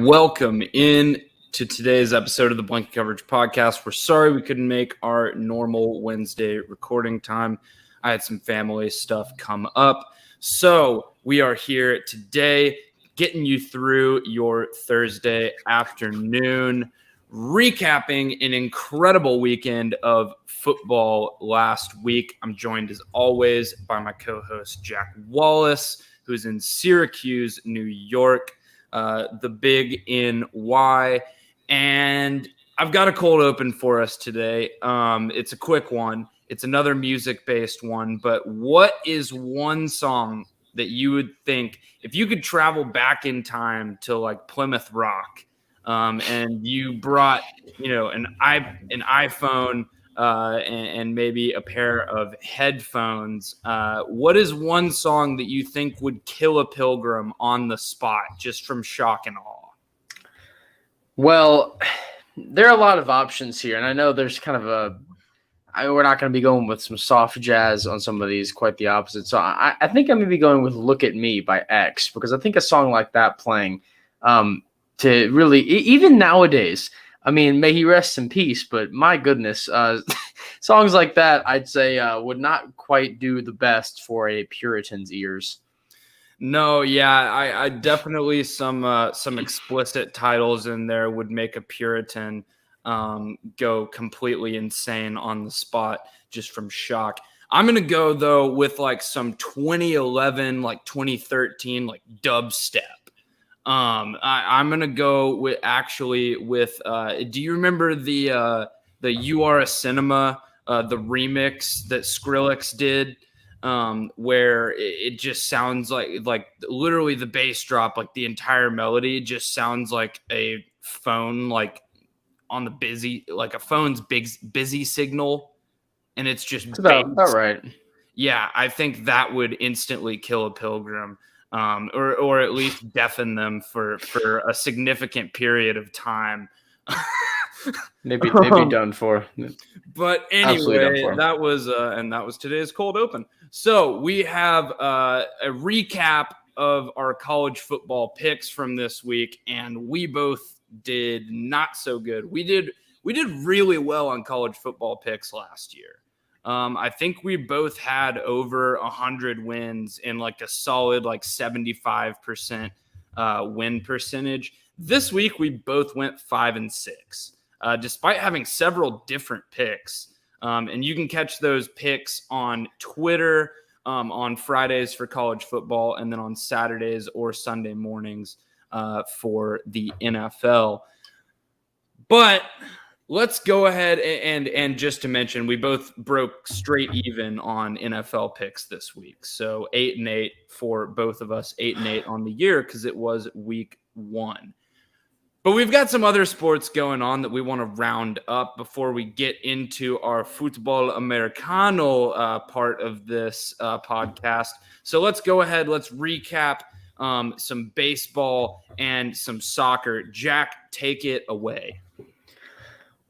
welcome in to today's episode of the Blanket Coverage Podcast. We're sorry we couldn't make our normal Wednesday recording time. I had some family stuff come up. So we are here today getting you through your Thursday afternoon, recapping an incredible weekend of football last week. I'm joined as always by my co-host Jack Wallace, who's in Syracuse, New York, the big NY. And I've got a cold open for us today. It's a quick one. It's another music-based one. But what is one song that you would think, if you could travel back in time to like Plymouth Rock, and you brought, an iPhone and maybe a pair of headphones, what is one song that you think would kill a pilgrim on the spot just from shock and awe? Well, there are a lot of options here, and I know there's kind of we're not going to be going with some soft jazz on some of these, quite the opposite. So I think I'm going to be going with Look at Me by X, because I think a song like that playing to really, even nowadays, I mean, may he rest in peace, but my goodness, songs like that, I'd say, would not quite do the best for a Puritan's ears. No, yeah, I definitely some explicit titles in there would make a Puritan go completely insane on the spot just from shock. I'm going to go, though, with like some 2011, like 2013, like dubstep. I'm going to go with do you remember the You Are a Cinema, the remix that Skrillex did? Where it just sounds like literally the bass drop, like the entire melody just sounds like a phone, like on the busy, like a phone's big busy signal, and it's just about right. Yeah, I think that would instantly kill a pilgrim, or at least deafen them for a significant period of time. maybe done for. But anyway, that was today's cold open. So we have a recap of our college football picks from this week, and we both did not so good. We did really well on college football picks last year. I think we both had over 100 wins in like a solid 75% win percentage. This week we both went 5-6. Despite having several different picks. And you can catch those picks on Twitter on Fridays for college football, and then on Saturdays or Sunday mornings for the NFL. But let's go ahead and just to mention, we both broke straight even on NFL picks this week. So 8-8 for both of us, 8-8 on the year because it was week 1. But we've got some other sports going on that we want to round up before we get into our football americano part of this podcast. So let's go ahead. Let's recap some baseball and some soccer. Jack, take it away.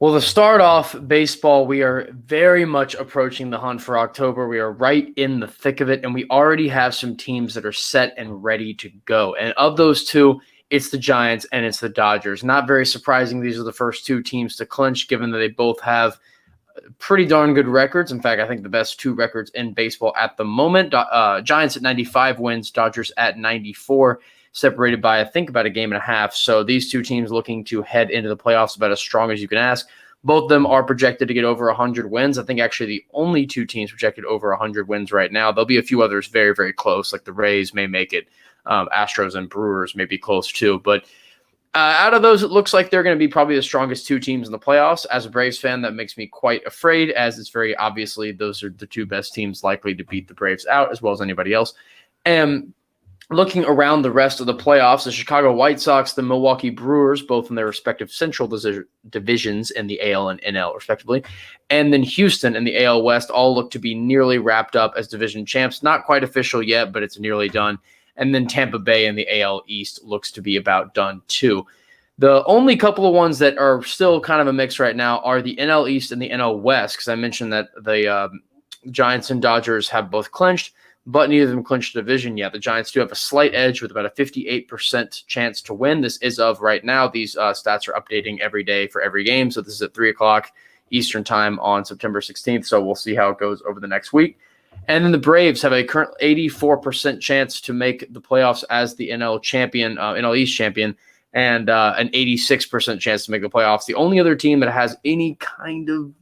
Well, to start off, baseball, we are very much approaching the hunt for October. We are right in the thick of it, and we already have some teams that are set and ready to go. And of those two, it's the Giants and it's the Dodgers. Not very surprising. These are the first two teams to clinch, given that they both have pretty darn good records. In fact, I think the best two records in baseball at the moment. Giants at 95 wins, Dodgers at 94, separated by, I think, about a game and a half. So these two teams looking to head into the playoffs about as strong as you can ask. Both of them are projected to get over 100 wins. I think actually the only two teams projected over 100 wins right now. There'll be a few others very, very close, like the Rays may make it. Astros and Brewers may be close too. But out of those, it looks like they're going to be probably the strongest two teams in the playoffs. As a Braves fan, that makes me quite afraid, as it's very obviously those are the two best teams likely to beat the Braves out, as well as anybody else. And looking around the rest of the playoffs, the Chicago White Sox, the Milwaukee Brewers, both in their respective central divisions in the AL and NL, respectively, and then Houston in the AL West all look to be nearly wrapped up as division champs. Not quite official yet, but it's nearly done. And then Tampa Bay in the AL East looks to be about done too. The only couple of ones that are still kind of a mix right now are the NL East and the NL West, because I mentioned that the Giants and Dodgers have both clinched. but neither of them clinched the division yet. The Giants do have a slight edge with about a 58% chance to win. This is of right now. These stats are updating every day for every game. So this is at 3 o'clock Eastern time on September 16th. So we'll see how it goes over the next week. And then the Braves have a current 84% chance to make the playoffs as the NL East champion, and an 86% chance to make the playoffs. The only other team that has any kind of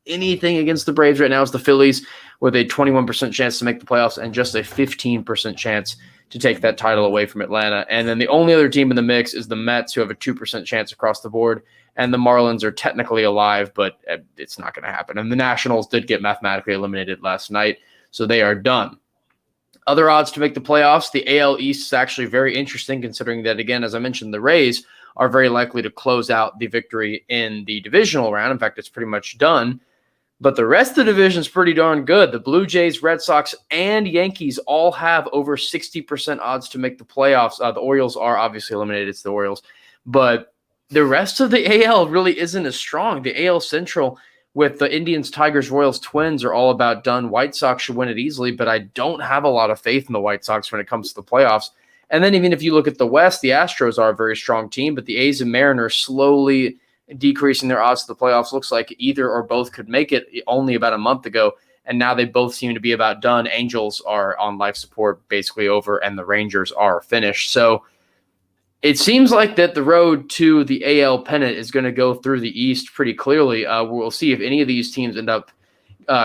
anything against the Braves right now is the Phillies, with a 21% chance to make the playoffs and just a 15% chance to take that title away from Atlanta. And then the only other team in the mix is the Mets, who have a 2% chance across the board. And the Marlins are technically alive, but it's not going to happen. And the Nationals did get mathematically eliminated last night, so they are done. Other odds to make the playoffs, the AL East is actually very interesting, considering that, again, as I mentioned, the Rays are very likely to close out the victory in the divisional round. In fact, it's pretty much done. But the rest of the division is pretty darn good. The Blue Jays, Red Sox, and Yankees all have over 60% odds to make the playoffs. The Orioles are obviously eliminated. It's the Orioles. But the rest of the AL really isn't as strong. The AL Central, with the Indians, Tigers, Royals, Twins, are all about done. White Sox should win it easily, but I don't have a lot of faith in the White Sox when it comes to the playoffs. And then even if you look at the West, the Astros are a very strong team, but the A's and Mariners slowly decreasing their odds to the playoffs. Looks like either or both could make it only about a month ago, and now they both seem to be about done. Angels are on life support, basically over, and the Rangers are finished. So it seems like that the road to the AL pennant is going to go through the East pretty clearly. We'll see if any of these teams end up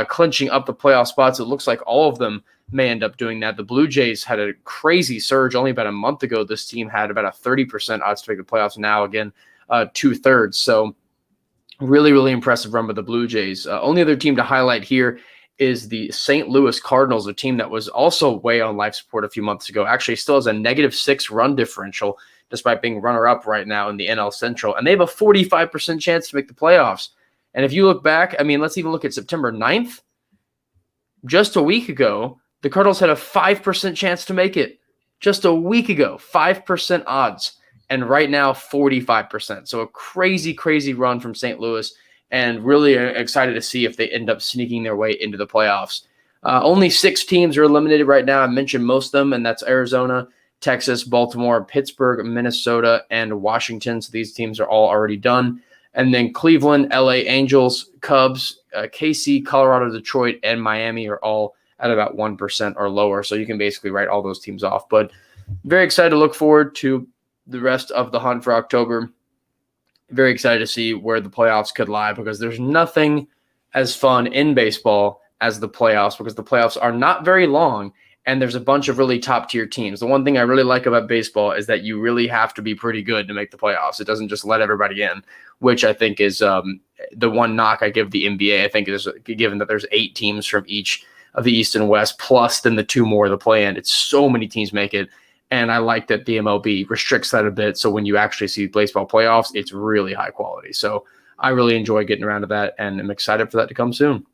clinching up the playoff spots. It looks like all of them may end up doing that. The Blue Jays had a crazy surge only about a month ago. This team had about a 30% odds to make the playoffs. Now, again, 2/3. So really, really impressive run by the Blue Jays. Only other team to highlight here is the St. Louis Cardinals, a team that was also way on life support a few months ago. Actually still has a -6 run differential, despite being runner-up right now in the NL Central. And they have a 45% chance to make the playoffs. And if you look back, I mean, let's even look at September 9th. Just a week ago, the Cardinals had a 5% chance to make it. Just a week ago, 5% odds. And right now, 45%. So a crazy, crazy run from St. Louis, and really excited to see if they end up sneaking their way into the playoffs. Only 6 teams are eliminated right now. I mentioned most of them, and that's Arizona, Texas, Baltimore, Pittsburgh, Minnesota, and Washington. So these teams are all already done. And then Cleveland, LA Angels, Cubs, KC, Colorado, Detroit, and Miami are all at about 1% or lower. So you can basically write all those teams off. But very excited to look forward to the rest of the hunt for October. Very excited to see where the playoffs could lie, because there's nothing as fun in baseball as the playoffs, because the playoffs are not very long and there's a bunch of really top tier teams. The one thing I really like about baseball is that you really have to be pretty good to make the playoffs. It doesn't just let everybody in, which I think is the one knock I give the NBA. I think is, given that there's 8 teams from each of the East and West, plus then the 2 more of the play-in. It's so many teams make it. And I like that the MLB restricts that a bit. So when you actually see baseball playoffs, it's really high quality. So I really enjoy getting around to that, and I'm excited for that to come soon.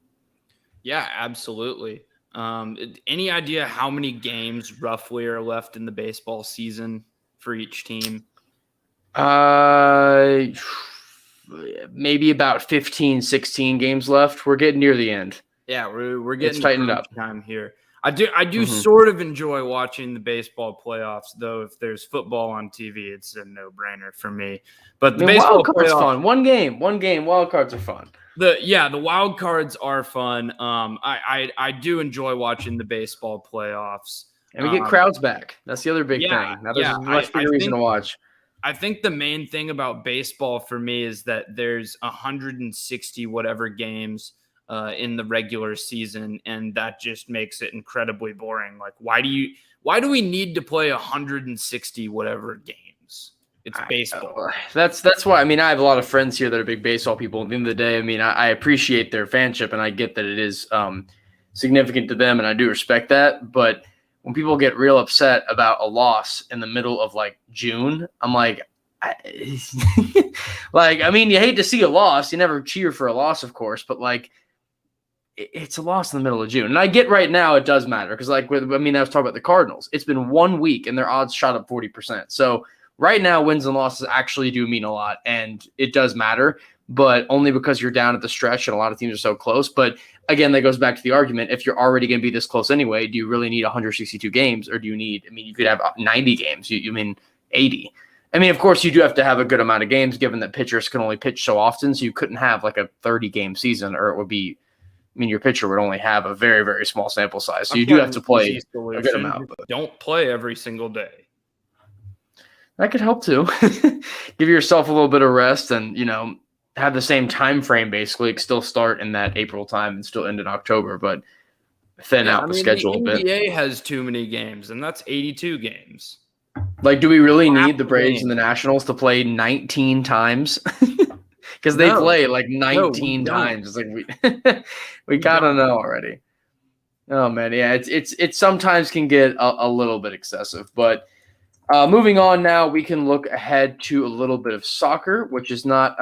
Yeah, absolutely. Any idea how many games roughly are left in the baseball season for each team? Maybe about 15, 16 games left. We're getting near the end. Yeah, we're getting tightened up time here. I do sort of enjoy watching the baseball playoffs, though. If there's football on TV, it's a no-brainer for me. But the baseball wild cards fun. One game. Wild cards are fun. The wild cards are fun. I do enjoy watching the baseball playoffs, and we get crowds back. That's the other big thing. Now there's a much bigger reason to watch. I think the main thing about baseball for me is that there's 160 whatever games in the regular season, and that just makes it incredibly boring. Like, why do we need to play 160 whatever games? It's baseball. That's why. I mean, I have a lot of friends here that are big baseball people. At the end of the day, I mean, I appreciate their fanship, and I get that it is significant to them, and I do respect that. But when people get real upset about a loss in the middle of like June, I'm like, I mean, you hate to see a loss. You never cheer for a loss, of course, but like, it's a loss in the middle of June. And I get right now it does matter, because I was talking about the Cardinals. It's been 1 week and their odds shot up 40%. So right now, wins and losses actually do mean a lot, and it does matter, but only because you're down at the stretch and a lot of teams are so close. But again, that goes back to the argument. If you're already going to be this close anyway, do you really need 162 games, or do you need, you could have 90 games. You mean 80. Of course, you do have to have a good amount of games, given that pitchers can only pitch so often. So you couldn't have like a 30-game season, or it would be, your pitcher would only have a very, very small sample size. So you do have to play a good amount. But don't play every single day. That could help too. Give yourself a little bit of rest, and have the same time frame. Basically, it still start in that April time and still end in October, but thin out the schedule a bit. The NBA has too many games, and that's 82 games. Like, do we really need the Braves and the Nationals to play 19 times? Because they play like 19 times. It's like we gotta know already. Oh man, yeah, it sometimes can get a little bit excessive. But moving on now, we can look ahead to a little bit of soccer, which is not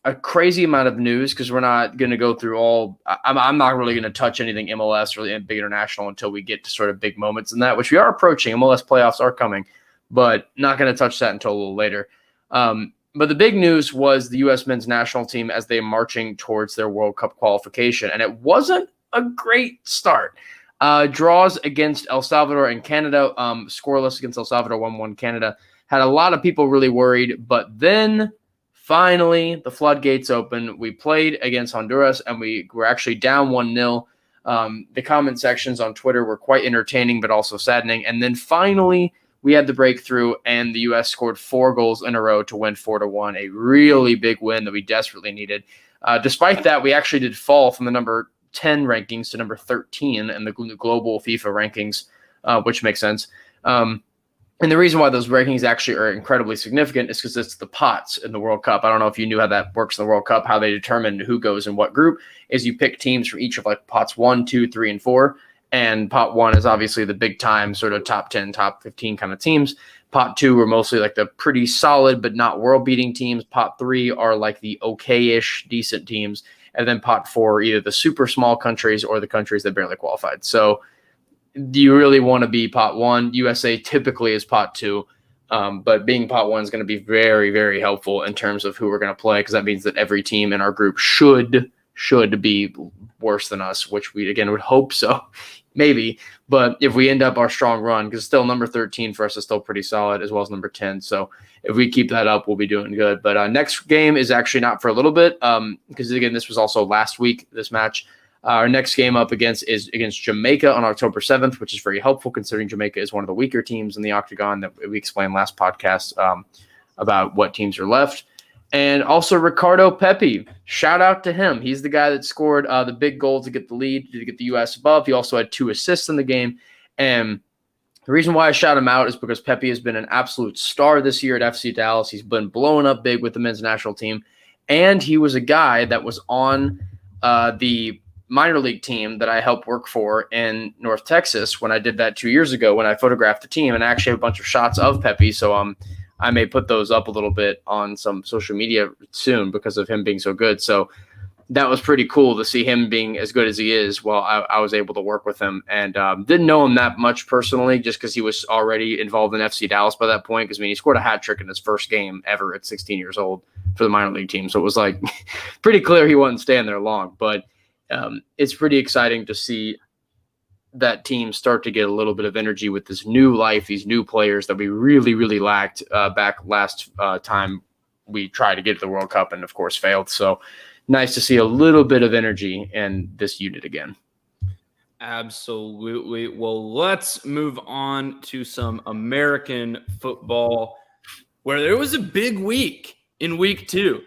a crazy amount of news, because we're not going to go through all. I'm not really going to touch anything MLS or big international until we get to sort of big moments in that, which we are approaching. MLS playoffs are coming, but not going to touch that until a little later. But the big news was the U.S. men's national team as they're marching towards their World Cup qualification, and it wasn't a great start. Draws against El Salvador and Canada, scoreless against El Salvador, 1-1 Canada, had a lot of people really worried, but then finally the floodgates open. We played against Honduras, and we were actually down 1-0. The comment sections on Twitter were quite entertaining, but also saddening. And then finally we had the breakthrough, and the U.S. scored 4 goals in a row to win 4-1, a really big win that we desperately needed. Despite that, we actually did fall from the number 10 rankings to number 13 in the global FIFA rankings, which makes sense. And the reason why those rankings actually are incredibly significant is because it's the pots in the World Cup. I don't know if you knew how that works in the World Cup, how they determine who goes in what group. Is you pick teams from each of like pots 1, 2, 3, and 4. And pot 1 is obviously the big time sort of top 10, top 15 kind of teams. Pot 2 are mostly like the pretty solid but not world-beating teams. Pot 3 are like the okay-ish, decent teams. And then pot 4 are either the super small countries or the countries that barely qualified. So do you really want to be pot 1? USA typically is pot 2. But being pot 1 is going to be very, very helpful in terms of who we're going to play, because that means that every team in our group should be worse than us, which we, again, would hope so. Maybe. But if we end up our strong run, because still number 13 for us is still pretty solid, as well as number 10. So if we keep that up, we'll be doing good. But next game is actually not for a little bit, because, again, this was also last week, this match. Our next game up is against Jamaica on October 7th, which is very helpful considering Jamaica is one of the weaker teams in the Octagon that we explained last podcast about what teams are left. And also Ricardo Pepi, shout out to him. He's the guy that scored the big goal to get the lead, to get the U.S. above. He also had 2 assists in the game. And the reason why I shout him out is because Pepi has been an absolute star this year at FC Dallas. He's been blowing up big with the men's national team. And he was a guy that was on the minor league team that I helped work for in North Texas when I did that 2 years ago when I photographed the team. And I actually have a bunch of shots of Pepi. So I may put those up a little bit on some social media soon because of him being so good. So that was pretty cool to see him being as good as he is while I was able to work with him. And didn't know him that much personally just because he was already involved in FC Dallas by that point. Because, he scored a hat trick in his first game ever at 16 years old for the minor league team. So it was like pretty clear he wasn't staying there long. But it's pretty exciting to see that team start to get a little bit of energy with this new life, these new players that we really, really lacked back last time we tried to get to the World Cup and, of course, failed. So nice to see a little bit of energy in this unit again. Absolutely. Well, let's move on to some American football, where there was a big week in week 2.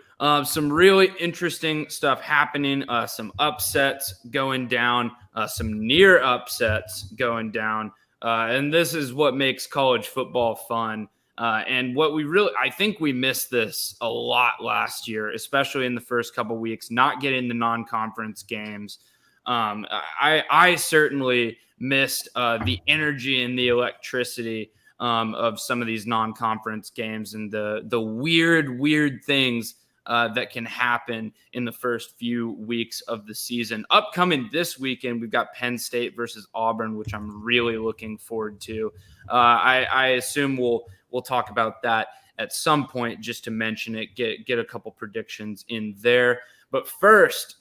Some really interesting stuff happening, some upsets going down, some near upsets going down. And this is what makes college football fun. And what I think we missed this a lot last year, especially in the first couple weeks, not getting the non-conference games. I certainly missed the energy and the electricity of some of these non-conference games and the weird things that can happen in the first few weeks of the season. Upcoming this weekend, we've got Penn State versus Auburn, which I'm really looking forward to. I assume we'll talk about that at some point, just to mention it, get a couple predictions in there. But first,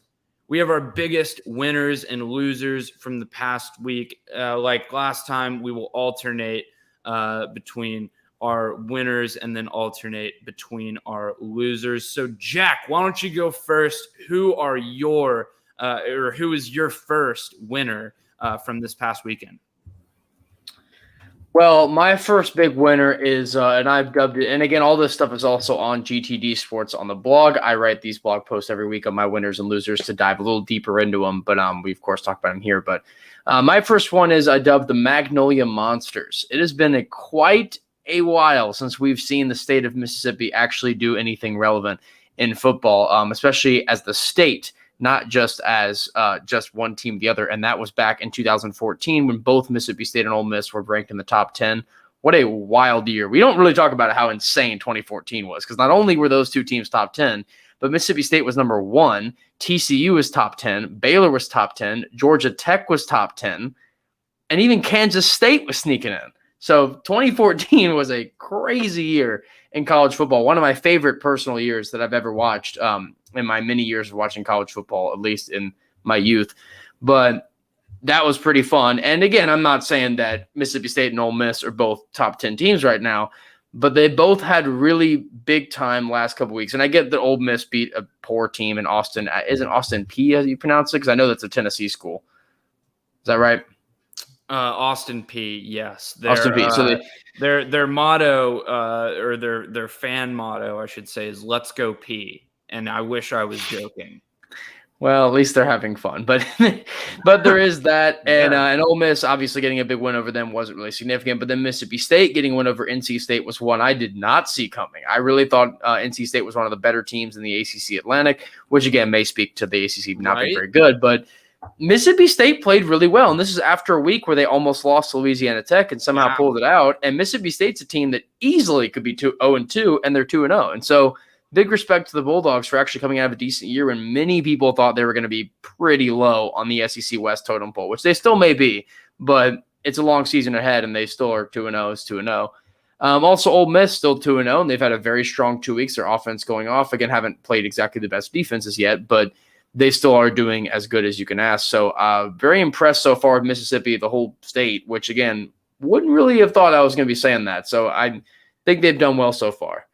we have our biggest winners and losers from the past week. Like last time, we will alternate between our winners and then alternate between our losers. So, Jack, why don't you go first? Who are your or who is your first winner from this past weekend? Well, my first big winner is, and I've dubbed it, and again, all this stuff is also on GTD Sports on the blog. I write these blog posts every week on my winners and losers to dive a little deeper into them, but we, of course, talk about them here. But my first one is I dubbed the Magnolia Monsters. It has been quite a while since we've seen the state of Mississippi actually do anything relevant in football, especially as the state, not just as just one team or the other. And that was back in 2014 when both Mississippi State and Ole Miss were ranked in the top 10. What a wild year. We don't really talk about how insane 2014 was, because not only were those two teams top 10, but Mississippi State was number 1, TCU was top 10, Baylor was top 10, Georgia Tech was top 10, and even Kansas State was sneaking in. So 2014 was a crazy year in college football. One of my favorite personal years that I've ever watched in my many years of watching college football, at least in my youth. But that was pretty fun. And again, I'm not saying that Mississippi State and Ole Miss are both top 10 teams right now, but they both had really big time last couple weeks. And I get that Ole Miss beat a poor team in Austin. Isn't Austin P, as you pronounce it? Because I know that's a Tennessee school. Is that right? Austin P, yes. Austin P. So their motto, or their fan motto, I should say, is "Let's go P." And I wish I was joking. Well, at least they're having fun, but there is that, and Ole Miss obviously getting a big win over them wasn't really significant. But then Mississippi State getting a win over NC State was one I did not see coming. I really thought NC State was one of the better teams in the ACC Atlantic, which again may speak to the ACC not being very good, but Mississippi State played really well, and this is after a week where they almost lost to Louisiana Tech and somehow pulled it out. And Mississippi State's a team that easily could be 0-2, and they're 2-0. And so big respect to the Bulldogs for actually coming out of a decent year when many people thought they were going to be pretty low on the SEC West totem pole, which they still may be, but it's a long season ahead, and they still are 2-0 is 2-0. Also, Ole Miss still 2-0, and they've had a very strong 2 weeks. Their offense going off. Again, haven't played exactly the best defenses yet, but they still are doing as good as you can ask. So very impressed so far with Mississippi, the whole state, which, again, wouldn't really have thought I was going to be saying that. So I think they've done well so far.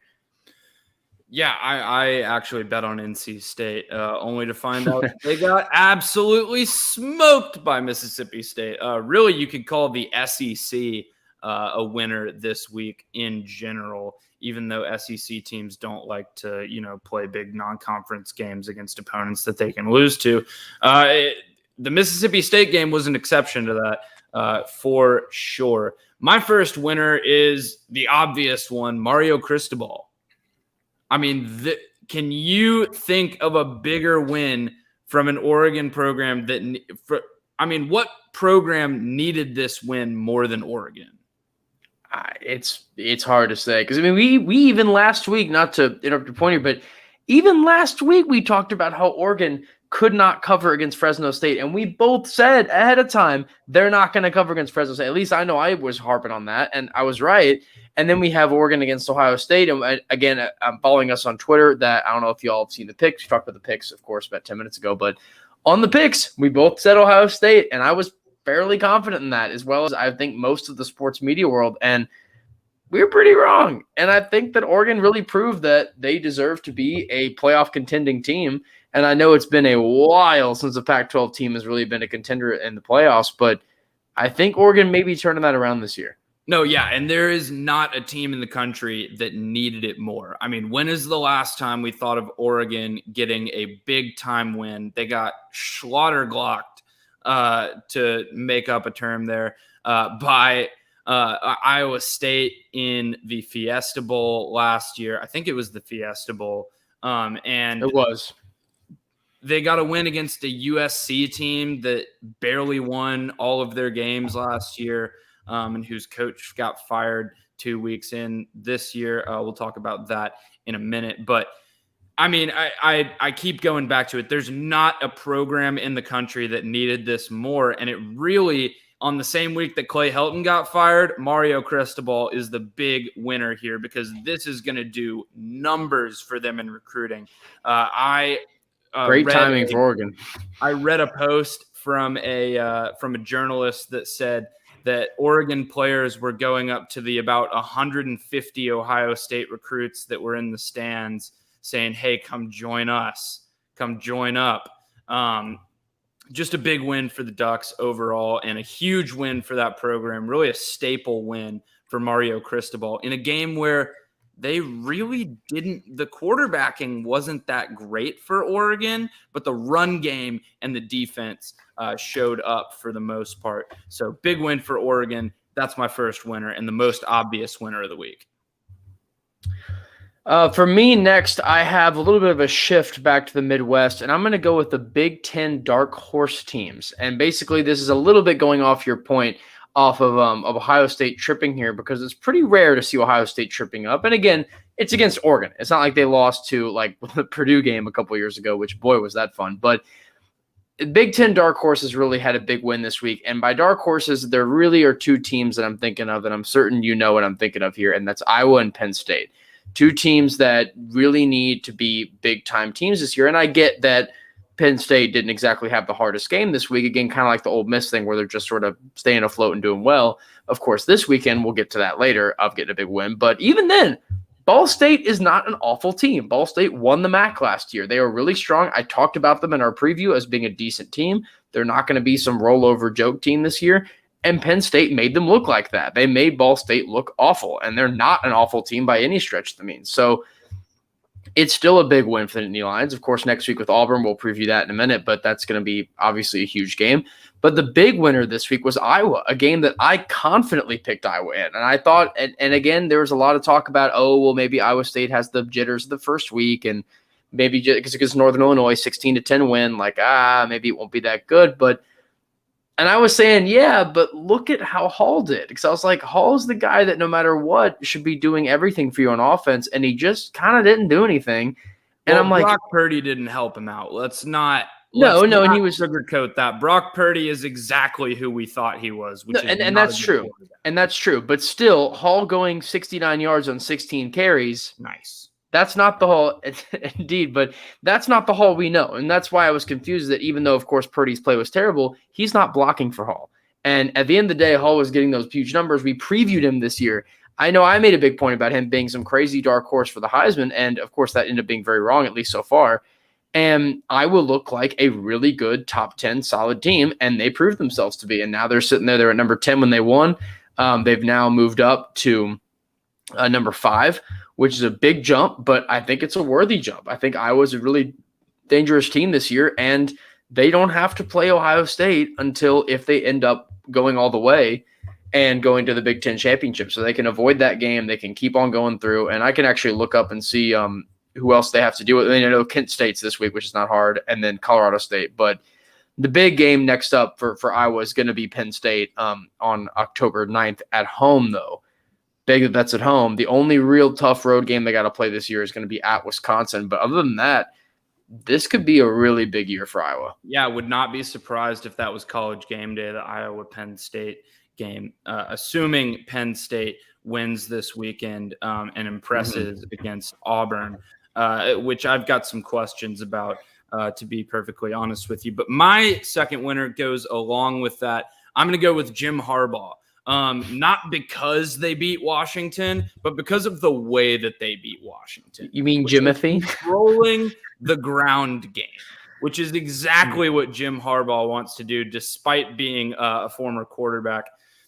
Yeah, I actually bet on NC State, only to find out they got absolutely smoked by Mississippi State. Really, you could call the SEC a winner this week in general, even though SEC teams don't like to, play big non-conference games against opponents that they can lose to. The Mississippi State game was an exception to that, for sure. My first winner is the obvious one, Mario Cristobal. I mean, can you think of a bigger win from an Oregon program what program needed this win more than Oregon? It's hard to say, because we even last week, not to interrupt your point here, but even last week we talked about how Oregon could not cover against Fresno State, and we both said ahead of time they're not going to cover against Fresno State. At least I know I was harping on that, and I was right. And then we have Oregon against Ohio State, and again, I'm following us on Twitter. That I don't know if y'all have seen the picks. We talked about the picks, of course, about 10 minutes ago, but on the picks, we both said Ohio State, and I was fairly confident in that, as well as I think most of the sports media world, and we were pretty wrong. And I think that Oregon really proved that they deserve to be a playoff contending team. And I know it's been a while since the Pac-12 team has really been a contender in the playoffs, but I think Oregon may be turning that around this year. No, yeah, and there is not a team in the country that needed it more. I mean, when is the last time we thought of Oregon getting a big-time win? They got schlotterglocked, to make up a term there, by Iowa State in the Fiesta Bowl last year. I think it was the Fiesta Bowl. And it was. They got a win against a USC team that barely won all of their games last year, and whose coach got fired 2 weeks in this year. We'll talk about that in a minute. But, I mean, I keep going back to it. There's not a program in the country that needed this more. And it really, on the same week that Clay Helton got fired, Mario Cristobal is the big winner here, because this is going to do numbers for them in recruiting. I Great timing for Oregon. I read a post from a journalist that said that Oregon players were going up to about 150 Ohio State recruits that were in the stands saying, hey, come join us, come join up. Just a big win for the Ducks overall and a huge win for that program, really a staple win for Mario Cristobal in a game where they really didn't – the quarterbacking wasn't that great for Oregon, but the run game and the defense showed up for the most part. So big win for Oregon. That's my first winner and the most obvious winner of the week. For me next, I have a little bit of a shift back to the Midwest, and I'm going to go with the Big Ten dark horse teams. And basically this is a little bit going off your point off of Ohio State tripping here because it's pretty rare to see Ohio State tripping up. And again, it's against Oregon. It's not like they lost to like the Purdue game a couple years ago, which boy was that fun. But Big Ten dark horses really had a big win this week. And by dark horses, there really are two teams that I'm thinking of, and I'm certain you know what I'm thinking of here, and that's Iowa and Penn State. Two teams that really need to be big-time teams this year. And I get that Penn State didn't exactly have the hardest game this week. Again, kind of like the Ole Miss thing where they're just sort of staying afloat and doing well. Of course, this weekend, we'll get to that later, of getting a big win. But even then, Ball State is not an awful team. Ball State won the MAC last year. They are really strong. I talked about them in our preview as being a decent team. They're not going to be some rollover joke team this year. And Penn State made them look like that. They made Ball State look awful, and they're not an awful team by any stretch of the means. So it's still a big win for the Nittany Lions. Of course, next week with Auburn, we'll preview that in a minute, but that's going to be obviously a huge game. But the big winner this week was Iowa, a game that I confidently picked Iowa in. And I thought, and again, there was a lot of talk about, oh, well, maybe Iowa State has the jitters of the first week, and maybe just because Northern Illinois 16-10 win, like, maybe it won't be that good. And I was saying, yeah, but look at how Hall did. Because I was like, Hall's the guy that no matter what should be doing everything for you on offense, and he just kind of didn't do anything. And I'm like, Brock Purdy didn't help him out. Let's not and he was sugarcoat that. Brock Purdy is exactly who we thought he was, and that's true. And that's true. But still, Hall going 69 yards on 16 carries. Nice. That's not the Hall, indeed, but that's not the Hall we know. And that's why I was confused that even though, of course, Purdy's play was terrible, he's not blocking for Hall. And at the end of the day, Hall was getting those huge numbers. We previewed him this year. I know I made a big point about him being some crazy dark horse for the Heisman, and, of course, that ended up being very wrong, at least so far. And Iowa looked like a really good top 10 solid team, and they proved themselves to be. And now they're sitting there. They're at number 10 when they won. They've now moved up to number 5, which is a big jump, but I think it's a worthy jump. I think Iowa's a really dangerous team this year, and they don't have to play Ohio State until if they end up going all the way and going to the Big Ten championship. So they can avoid that game. They can keep on going through, and I can actually look up and see who else they have to deal with. I mean, I know Kent State's this week, which is not hard, and then Colorado State. But the big game next up for Iowa is going to be Penn State on October 9th at home, though. Big that's at home. The only real tough road game they got to play this year is going to be at Wisconsin. But other than that, this could be a really big year for Iowa. Yeah, would not be surprised if that was College Game Day, the Iowa-Penn State game, assuming Penn State wins this weekend and impresses against Auburn, which I've got some questions about, to be perfectly honest with you. But my second winner goes along with that. I'm going to go with Jim Harbaugh. Not because they beat Washington, but because of the way that they beat Washington. You mean Jimothy? Controlling the ground game, which is exactly what Jim Harbaugh wants to do, despite being a former quarterback.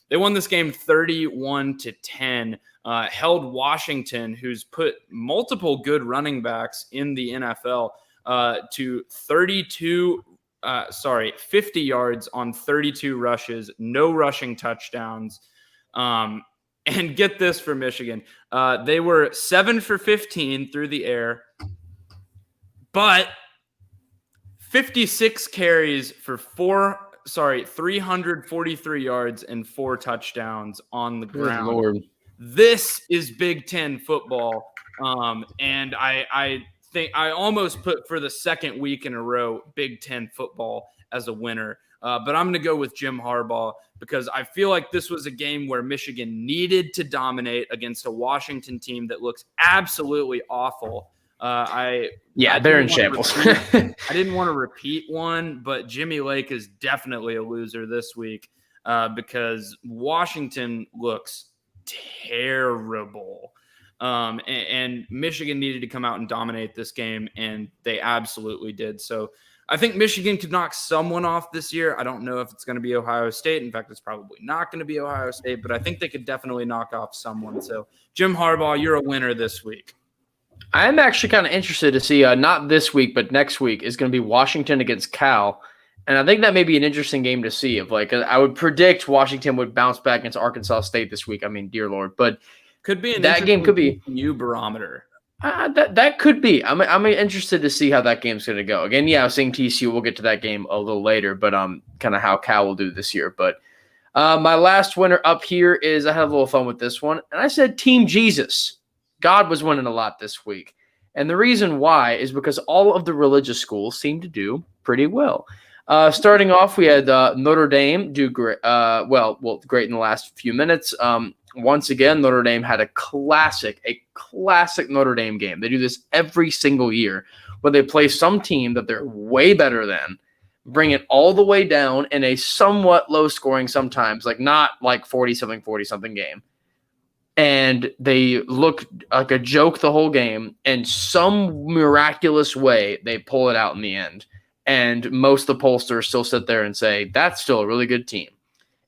They won this game 31-10, held Washington, who's put multiple good running backs in the NFL, to 50 yards on 32 rushes, no rushing touchdowns. And get this for Michigan. They were 7 for 15 through the air, but 56 carries for 343 yards and 4 touchdowns on the ground. Good Lord. This is Big Ten football. And I think I almost put for the second week in a row Big Ten football as a winner. But I'm going to go with Jim Harbaugh because I feel like this was a game where Michigan needed to dominate against a Washington team that looks absolutely awful. They're in shambles. I didn't want to repeat one, but Jimmy Lake is definitely a loser this week because Washington looks terrible. And Michigan needed to come out and dominate this game, and they absolutely did. So I think Michigan could knock someone off this year. I don't know if it's going to be Ohio State. In fact, it's probably not going to be Ohio State, but I think they could definitely knock off someone. So Jim Harbaugh, you're a winner this week. I am actually kind of interested to see, not this week, but next week is going to be Washington against Cal. And I think that may be an interesting game to see. I would predict Washington would bounce back against Arkansas State this week. I mean, dear Lord, but could be that game could be new barometer. That could be. I'm interested to see how that game's going to go. Again, I was saying TCU. We'll get to that game a little later, but kind of how Cal will do this year. But my last winner up here is I had a little fun with this one, and I said Team Jesus. God was winning a lot this week, and the reason why is because all of the religious schools seem to do pretty well. Starting off, we had Notre Dame do great. Great in the last few minutes. Once again, Notre Dame had a classic Notre Dame game. They do this every single year where they play some team that they're way better than, bring it all the way down in a somewhat low scoring sometimes, not 40-something game. And they look like a joke the whole game, and some miraculous way they pull it out in the end. And most of the pollsters still sit there and say, that's still a really good team.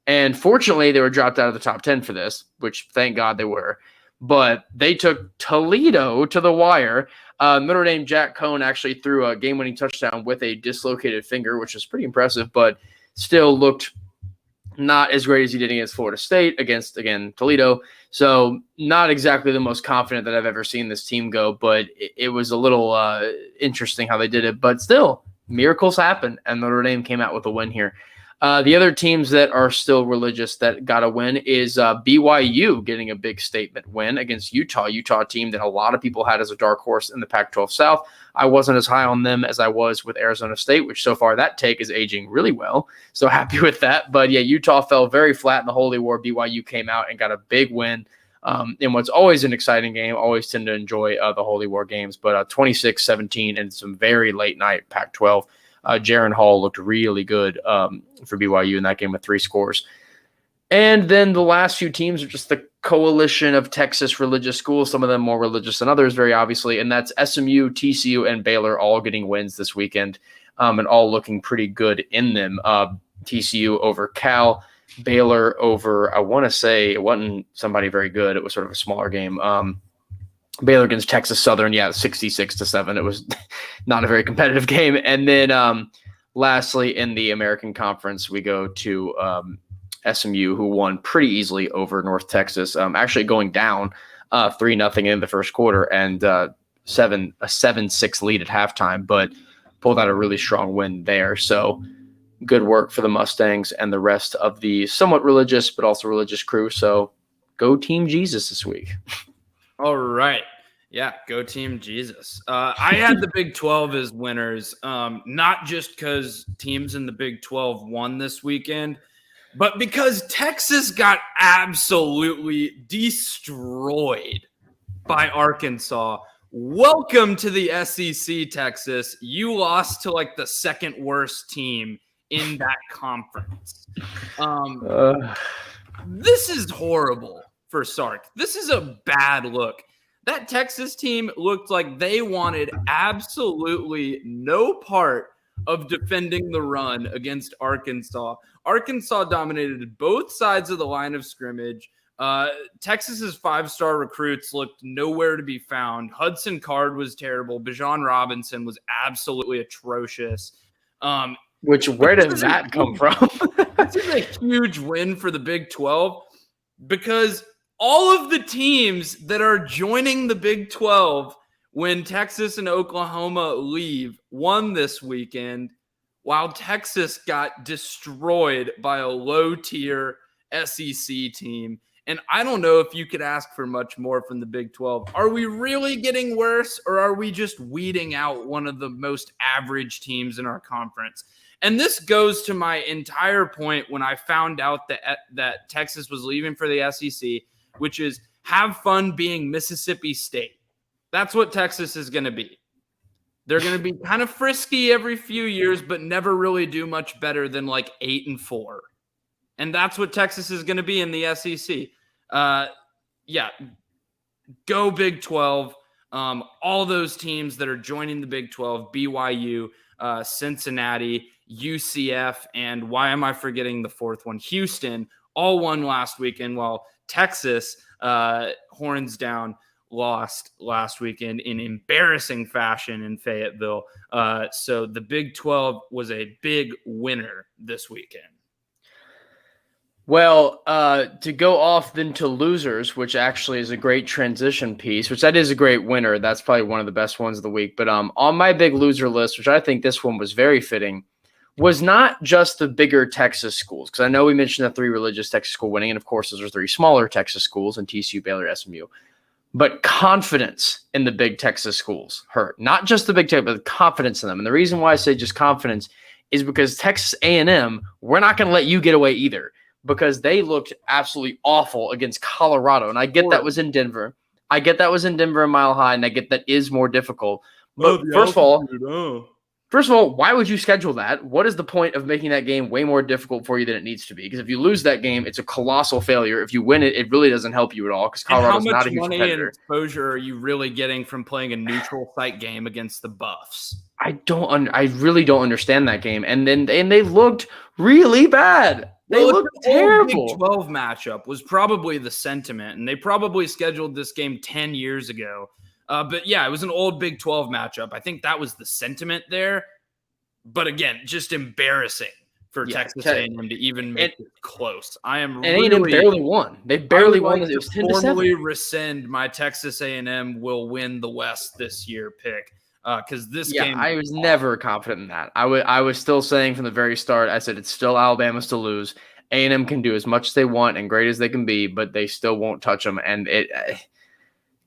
And fortunately, they were dropped out of the top 10 for this, which thank God they were. But they took Toledo to the wire. Notre Dame Jack Cohn actually threw a game-winning touchdown with a dislocated finger, which was pretty impressive, but still looked not as great as he did against Florida State, against, again, Toledo. So not exactly the most confident that I've ever seen this team go, but it was a little interesting how they did it. But still, miracles happen, and Notre Dame came out with a win here. The other teams that are still religious that got a win is BYU getting a big statement win against Utah. Utah team that a lot of people had as a dark horse in the Pac-12 South. I wasn't as high on them as I was with Arizona State, which so far that take is aging really well. So happy with that. But yeah, Utah fell very flat in the Holy War. BYU came out and got a big win in what's always an exciting game. Always tend to enjoy the Holy War games. But 26-17 and some very late night Pac-12. Jaron Hall looked really good for BYU in that game with 3 scores. And then the last few teams are just the coalition of Texas religious schools, some of them more religious than others, very obviously. And that's SMU, TCU, and Baylor all getting wins this weekend and all looking pretty good in them. TCU over Cal, Baylor over, I want to say, it wasn't somebody very good. It was sort of a smaller game. Baylor against Texas Southern, 66-7. It was not a very competitive game. And then lastly, in the American Conference, we go to SMU, who won pretty easily over North Texas, actually going down 3-0 in the first quarter and a 7-6 lead at halftime, but pulled out a really strong win there. So good work for the Mustangs and the rest of the somewhat religious but also religious crew. So go Team Jesus this week. All right. Yeah, go Team Jesus. I had the Big 12 as winners, not just because teams in the Big 12 won this weekend, but because Texas got absolutely destroyed by Arkansas. Welcome to the SEC, Texas. You lost to the second worst team in that conference. This is horrible for Sark. This is a bad look. That Texas team looked like they wanted absolutely no part of defending the run against Arkansas. Arkansas dominated both sides of the line of scrimmage. Texas's 5-star recruits looked nowhere to be found. Hudson Card was terrible. Bijan Robinson was absolutely atrocious. Where did that come from? This is a huge win for the Big 12 because all of the teams that are joining the Big 12 when Texas and Oklahoma leave won this weekend, while Texas got destroyed by a low-tier SEC team. And I don't know if you could ask for much more from the Big 12. Are we really getting worse, or are we just weeding out one of the most average teams in our conference? And this goes to my entire point when I found out that Texas was leaving for the SEC, which is have fun being Mississippi State. That's what Texas is going to be. They're going to be kind of frisky every few years, but never really do much better than like 8-4. And that's what Texas is going to be in the SEC. Go Big 12. All those teams that are joining the Big 12, BYU, Cincinnati, UCF, and why am I forgetting the fourth one? Houston, all won last weekend, while Texas, horns down, lost last weekend in embarrassing fashion in Fayetteville. So the Big 12 was a big winner this weekend. Well, to go off then to losers, which actually is a great transition piece, which that is a great winner. That's probably one of the best ones of the week. But on my big loser list, which I think this one was very fitting, was not just the bigger Texas schools. Because I know we mentioned the 3 religious Texas school winning, and of course those are 3 smaller Texas schools in TCU, Baylor, SMU. But confidence in the big Texas schools hurt. Not just the big Texas, but confidence in them. And the reason why I say just confidence is because Texas A&M, we're not going to let you get away either, because they looked absolutely awful against Colorado. And I get that was in Denver. I get that was in Denver and Mile High, and I get that is more difficult. But first of all, why would you schedule that? What is the point of making that game way more difficult for you than it needs to be? Because if you lose that game, it's a colossal failure. If you win it, it really doesn't help you at all because Colorado's not a huge competitor. How much money and exposure are you really getting from playing a neutral site game against the Buffs? I really don't understand that game. And they looked really bad. They looked terrible. Big 12 matchup was probably the sentiment, and they probably scheduled this game 10 years ago. But yeah, it was an old Big 12 matchup. I think that was the sentiment there. But again, just embarrassing for Texas A&M to even make it close. A&M barely won. They barely won. It was 10-7. Formally rescind my Texas A&M will win the West this year pick. Because this game, I was never confident in that. I was still saying from the very start, I said it's still Alabama's to lose. A&M can do as much as they want and great as they can be, but they still won't touch them. And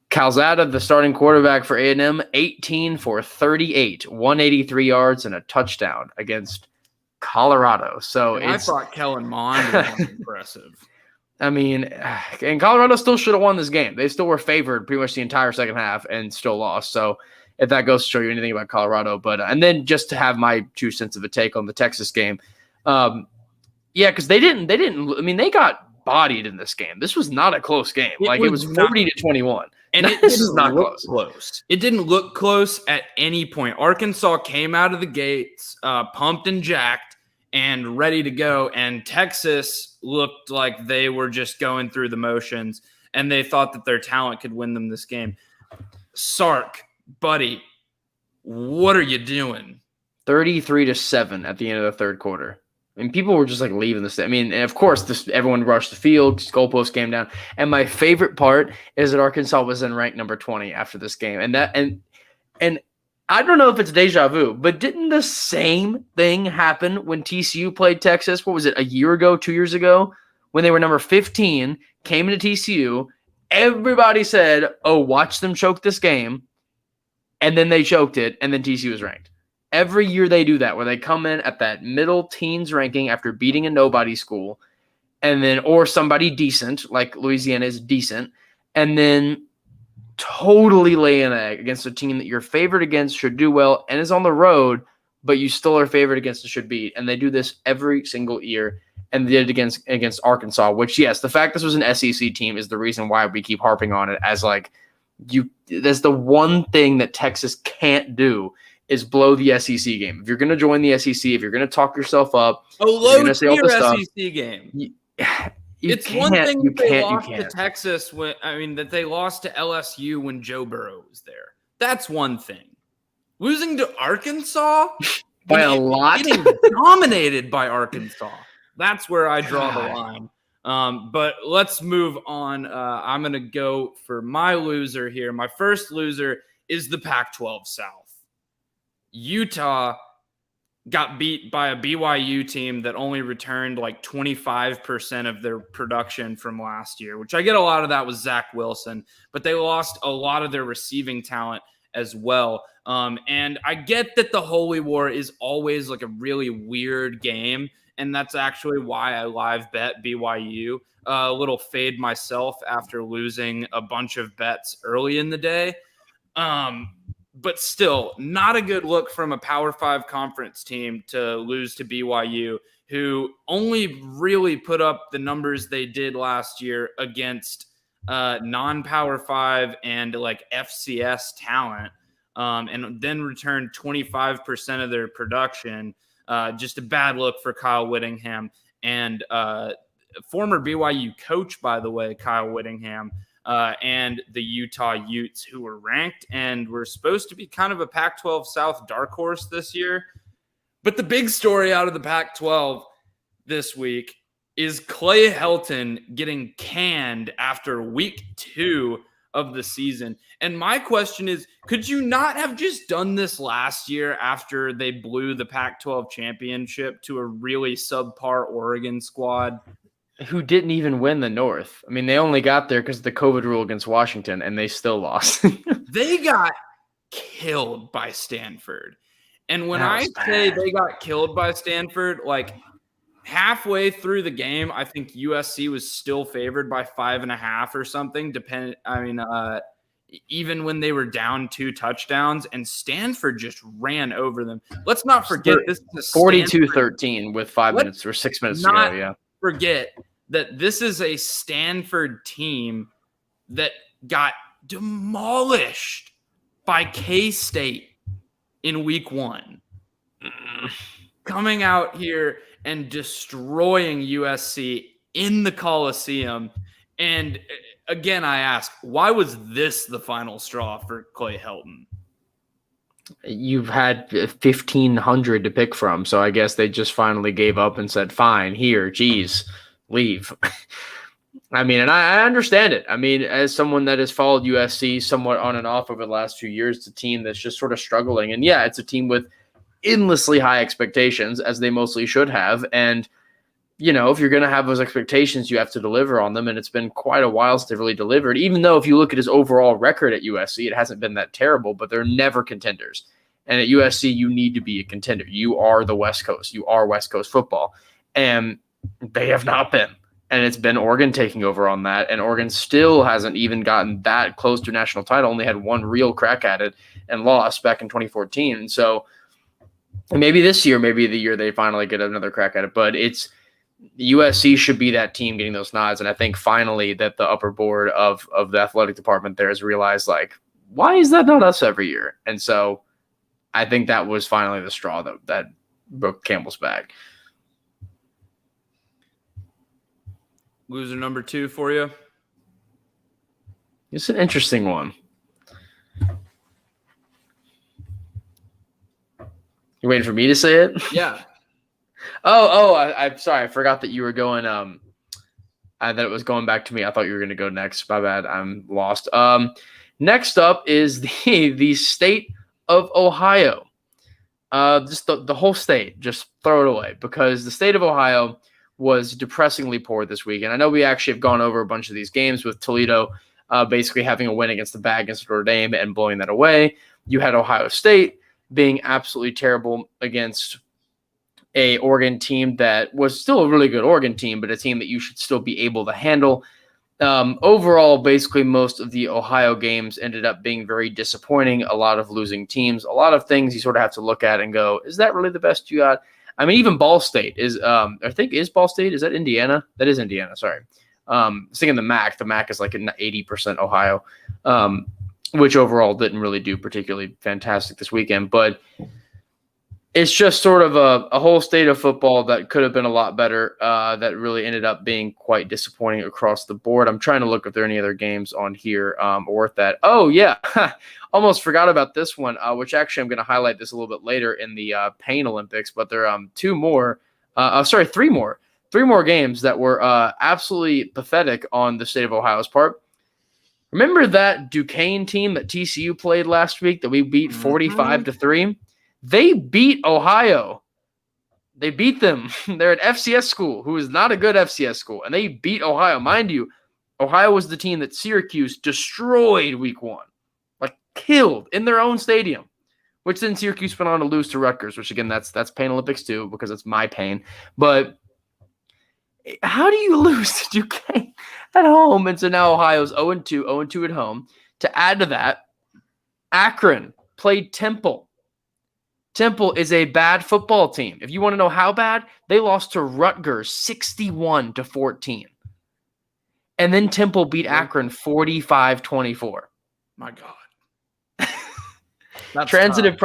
Calzada, the starting quarterback for A&M, 18 for 38, 183 yards and a touchdown against Colorado. So I thought Kellen Mond was impressive. I mean, and Colorado still should have won this game. They still were favored pretty much the entire second half and still lost. So if that goes to show you anything about Colorado, but and then just to have my 2 cents of a take on the Texas game, because they didn't. I mean, they got bodied in this game. This was not a close game. It was 40-21. And this is not close. It didn't look close at any point. Arkansas came out of the gates, pumped and jacked, and ready to go. And Texas looked like they were just going through the motions, and they thought that their talent could win them this game. Sark, buddy, what are you doing? 33-7 at the end of the third quarter. And people were just like leaving the state. I mean, and of course, everyone rushed the field. Goalpost came down. And my favorite part is that Arkansas was in ranked number 20 after this game. And I don't know if it's deja vu, but didn't the same thing happen when TCU played Texas? What was it, a year ago, 2 years ago? When they were number 15, came into TCU. Everybody said, oh, watch them choke this game. And then they choked it, and then TCU was ranked. Every year they do that, where they come in at that middle teens ranking after beating a nobody school, and then or somebody decent, like Louisiana is decent, and then totally lay an egg against a team that you're favored against, should do well, and is on the road, but you still are favored against and should beat. And they do this every single year, and they did it against Arkansas, which, yes, the fact this was an SEC team is the reason why we keep harping on it as like that's the one thing that Texas can't do is blow the SEC game. If you're going to join the SEC, if you're going to talk yourself up, low-tier SEC game. It's one thing that they lost to Texas that they lost to LSU when Joe Burrow was there. That's one thing. Losing to Arkansas by a lot, getting dominated by Arkansas. That's where I draw the line. But let's move on. I'm going to go for my loser here. My first loser is the Pac-12 South. Utah got beat by a BYU team that only returned like 25% of their production from last year, which I get a lot of that was Zach Wilson, but they lost a lot of their receiving talent as well. And I get that the Holy War is always like a really weird game, and that's actually why I live bet BYU. A little fade myself after losing a bunch of bets early in the day. But still, not a good look from a Power 5 conference team to lose to BYU, who only really put up the numbers they did last year against non-Power 5 and like FCS talent, and then returned 25% of their production. Just a bad look for Kyle Whittingham and former BYU coach, by the way, Kyle Whittingham, and the Utah Utes, who were ranked and were supposed to be kind of a Pac-12 South dark horse this year. But the big story out of the Pac-12 this week is Clay Helton getting canned after week 2 of the season. And my question is, could you not have just done this last year after they blew the Pac-12 championship to a really subpar Oregon squad? Who didn't even win the North. I mean, they only got there because of the COVID rule against Washington, and they still lost. They got killed by Stanford. And when I say they got killed by Stanford, like halfway through the game, I think USC was still favored by 5.5 or something. Even when they were down 2 touchdowns, and Stanford just ran over them. Let's not forget this is 42-13 with 5 minutes or 6 minutes to go. Yeah. Forget that this is a Stanford team that got demolished by K-State in week 1. Coming out here and destroying USC in the Coliseum. And again, I ask, why was this the final straw for Clay Helton? You've had 1,500 to pick from, so I guess they just finally gave up and said, fine, here, geez, leave. I mean, and I understand it. I mean, as someone that has followed USC somewhat on and off over the last few years, it's a team that's just sort of struggling. And yeah, it's a team with endlessly high expectations, as they mostly should have. And, you know, if you're going to have those expectations, you have to deliver on them. And it's been quite a while since they've really delivered, even though if you look at his overall record at USC, it hasn't been that terrible, but they're never contenders. And at USC, you need to be a contender. You are the West Coast. You are West Coast football. And they have not been. And it's been Oregon taking over on that. And Oregon still hasn't even gotten that close to a national title. Only had one real crack at it and lost back in 2014. And so maybe this year, maybe the year they finally get another crack at it. But it's USC should be that team getting those nods. And I think finally that the upper board of the athletic department there has realized, like, why is that not us every year? And so I think that was finally the straw that broke Campbell's back. Loser number 2 for you? It's an interesting one. You waiting for me to say it? Yeah. I'm sorry. I forgot that you were going. That it was going back to me. I thought you were going to go next. My bad. I'm lost. Next up is the state of Ohio. Just the whole state. Just throw it away, because the state of Ohio was depressingly poor this week. And I know we actually have gone over a bunch of these games with Toledo basically having a win against the bag against Notre Dame and blowing that away. You had Ohio State being absolutely terrible against a Oregon team that was still a really good Oregon team, but a team that you should still be able to handle. Overall, basically most of the Ohio games ended up being very disappointing. A lot of losing teams, a lot of things you sort of have to look at and go, is that really the best you got? I mean, even Ball State is, is Ball State? Is that Indiana? That is Indiana. Sorry. I was thinking the MAC. The MAC is like an 80% Ohio, which overall didn't really do particularly fantastic this weekend. But it's just sort of a whole state of football that could have been a lot better, that really ended up being quite disappointing across the board. I'm trying to look if there are any other games on here worth that. Oh, yeah. Almost forgot about this one, which actually I'm going to highlight this a little bit later in the Pain Olympics, but there are 3 more. 3 more games that were absolutely pathetic on the state of Ohio's part. Remember that Duquesne team that TCU played last week that we beat 45-3? They beat Ohio. They beat them. They're an FCS school who is not a good FCS school, and they beat Ohio. Mind you, Ohio was the team that Syracuse destroyed week 1. Like, killed in their own stadium, which then Syracuse went on to lose to Rutgers, which, again, that's Pain Olympics too, because it's my pain. But how do you lose to Duquesne at home? And so now Ohio's 0-2 at home. To add to that, Akron played Temple. Temple is a bad football team. If you want to know how bad, they lost to Rutgers 61-14. And then Temple beat Akron 45-24. My God. That's Transitive tough.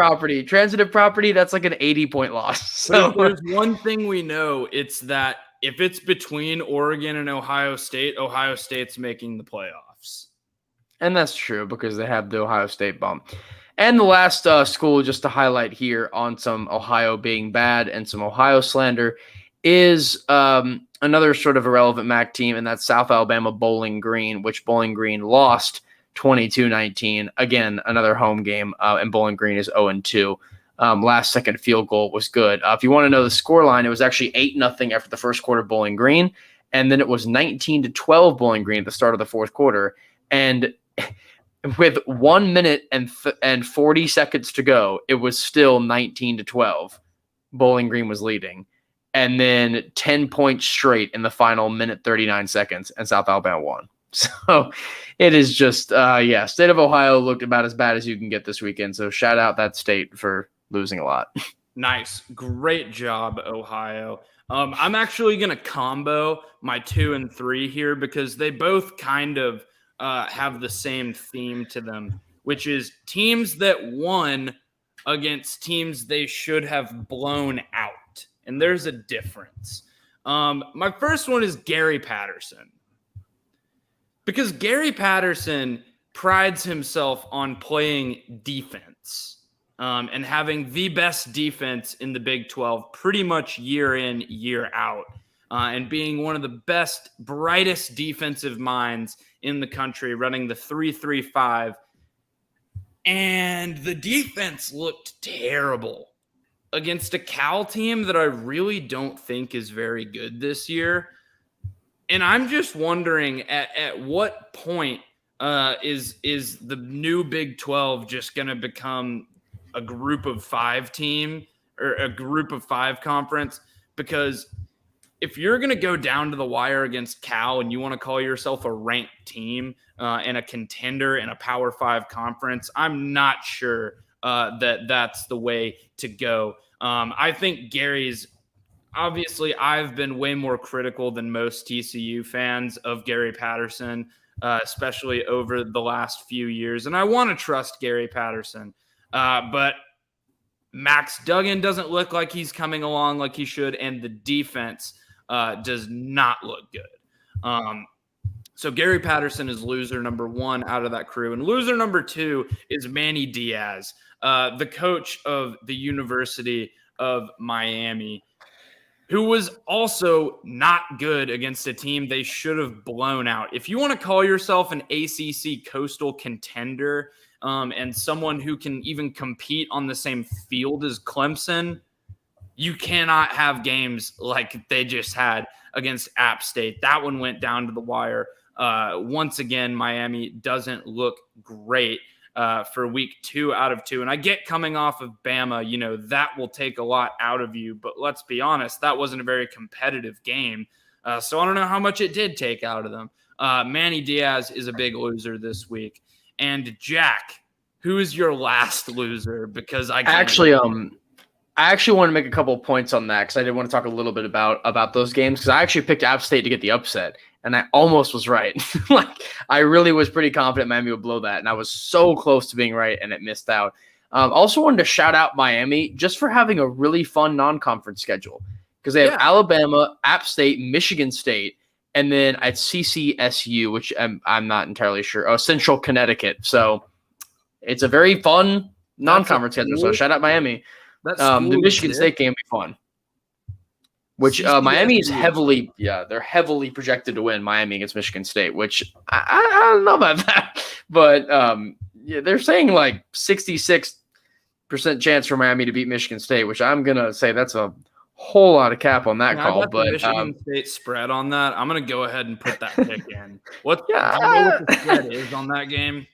property, that's like an 80-point loss. So there's one thing we know, it's that if it's between Oregon and Ohio State's making the playoffs. And that's true because they have the Ohio State bump. And the last school, just to highlight here on some Ohio being bad and some Ohio slander, is another sort of irrelevant MAC team, and that's South Alabama Bowling Green, which Bowling Green lost 22-19. Again, another home game, and Bowling Green is 0-2. Last second field goal was good. If you want to know the scoreline, it was actually 8-0 after the first quarter Bowling Green, and then it was 19-12 Bowling Green at the start of the fourth quarter. And with 1 minute and 40 seconds to go, it was still 19-12. Bowling Green was leading. And then 10 points straight in the final minute 39 seconds, and South Alabama won. So it is just, State of Ohio looked about as bad as you can get this weekend. So shout out that state for losing a lot. Nice. Great job, Ohio. I'm actually going to combo my 2 and 3 here because they both kind of have the same theme to them, which is teams that won against teams they should have blown out. And there's a difference. My first one is Gary Patterson. Because Gary Patterson prides himself on playing defense and having the best defense in the Big 12 pretty much year in, year out, and being one of the best, brightest defensive minds in the country, running the 3-3-5. And the defense looked terrible against a Cal team that I really don't think is very good this year. And I'm just wondering at what point is the new Big 12 just going to become a group of 5 team or a group of 5 conference? Because if you're going to go down to the wire against Cal and you want to call yourself a ranked team and a contender in a Power 5 conference, I'm not sure that that's the way to go. I think Gary's obviously I've been way more critical than most TCU fans of Gary Patterson, especially over the last few years. And I want to trust Gary Patterson, but Max Duggan doesn't look like he's coming along like he should, and the defense does not look good. So Gary Patterson is loser number 1 out of that crew. And loser number 2 is Manny Diaz, the coach of the University of Miami, who was also not good against a team they should have blown out. If you want to call yourself an ACC coastal contender and someone who can even compete on the same field as Clemson, you cannot have games like they just had against App State. That one went down to the wire. Once again, Miami doesn't look great for week 2 out of 2. And I get coming off of Bama, that will take a lot out of you. But let's be honest, that wasn't a very competitive game. So I don't know how much it did take out of them. Manny Diaz is a big loser this week. And Jack, who is your last loser? Because I actually want to make a couple of points on that because I did want to talk a little bit about those games because I actually picked App State to get the upset, and I almost was right. I really was pretty confident Miami would blow that, and I was so close to being right, and it missed out. Also wanted to shout out Miami just for having a really fun non-conference schedule because they have Alabama, App State, Michigan State, and then at CCSU, which I'm not entirely sure. Oh, Central Connecticut. So it's a very fun non-conference schedule. So shout out Miami. The Michigan State game will be fun. Which Miami is they're heavily projected to win Miami against Michigan State, which I don't know about that. But they're saying like 66% chance for Miami to beat Michigan State, which I'm going to say that's a whole lot of cap on that call. But Michigan State spread on that, I'm going to go ahead and put that pick in. Do you know what the spread is on that game?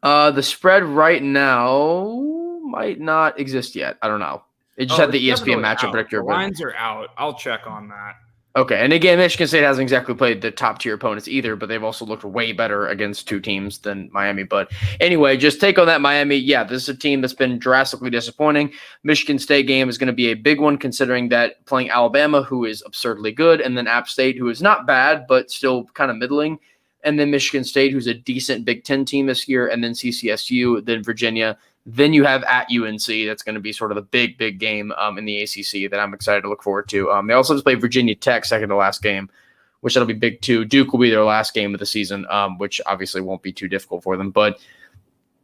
The spread right now might not exist yet. I don't know. It just had the ESPN matchup predictor. The lines are out. I'll check on that. Okay, and again, Michigan State hasn't exactly played the top-tier opponents either, but they've also looked way better against two teams than Miami. But anyway, just take on that Miami. Yeah, this is a team that's been drastically disappointing. Michigan State game is going to be a big one considering that playing Alabama, who is absurdly good, and then App State, who is not bad, but still kind of middling, and then Michigan State, who's a decent Big Ten team this year, and then CCSU, then Virginia. Then you have at UNC. That's going to be sort of the big, big game in the ACC that I'm excited to look forward to. They also just play Virginia Tech second to last game, which that'll be big too. Duke will be their last game of the season, which obviously won't be too difficult for them. But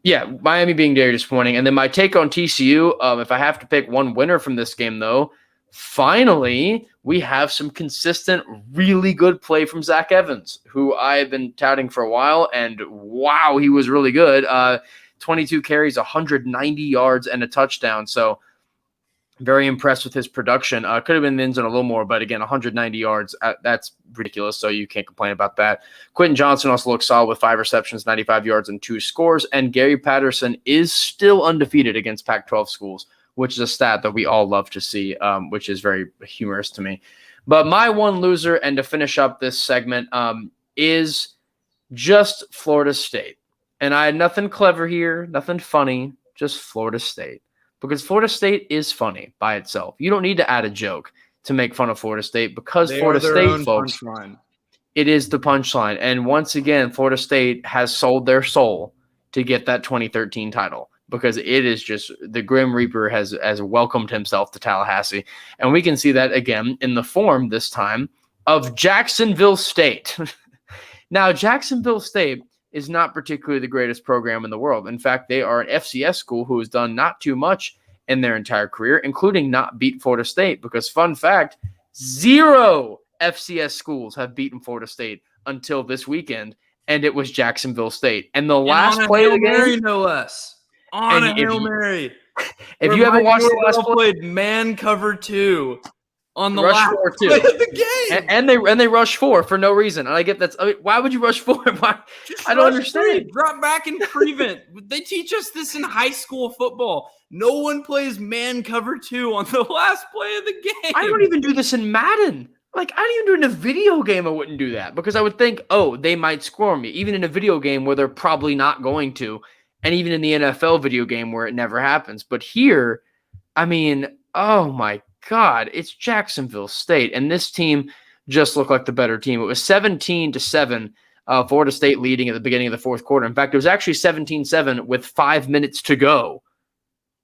yeah, Miami being very disappointing. And then my take on TCU, if I have to pick one winner from this game, though, finally we have some consistent, really good play from Zach Evans, who I've been touting for a while. And wow, he was really good. 22 carries, 190 yards, and a touchdown. So very impressed with his production. Could have been in the end zone a little more, but again, 190 yards, that's ridiculous, so you can't complain about that. Quentin Johnson also looks solid with 5 receptions, 95 yards, and 2 scores. And Gary Patterson is still undefeated against Pac-12 schools, which is a stat that we all love to see, which is very humorous to me. But my one loser, and to finish up this segment, is just Florida State. And I had nothing clever here, nothing funny, just Florida State. Because Florida State is funny by itself. You don't need to add a joke to make fun of Florida State because Florida State, folks, it is the punchline. And once again, Florida State has sold their soul to get that 2013 title because it is just the Grim Reaper has welcomed himself to Tallahassee. And we can see that again in the form this time of Jacksonville State. Now, Jacksonville State is not particularly the greatest program in the world. In fact, they are an FCS school who has done not too much in their entire career, including not beat Florida State, because fun fact, 0 FCS schools have beaten Florida State until this weekend, and it was Jacksonville State. And the last play of the game, no less. On a Hail Mary. If you haven't watched the last play, played man cover 2. On the last play of the game. And they rush 4 for no reason. And I get that. I mean, why would you rush 4? I don't understand. 3, drop back and prevent. They teach us this in high school football. No one plays man cover 2 on the last play of the game. I don't even do this in Madden. Like, I don't even do it in a video game. I wouldn't do that because I would think, oh, they might score me. Even in a video game where they're probably not going to. And even in the NFL video game where it never happens. But here, I mean, oh my God, it's Jacksonville State, and this team just looked like the better team. It was 17-7, Florida State leading at the beginning of the fourth quarter. In fact, it was actually 17-7 with 5 minutes to go.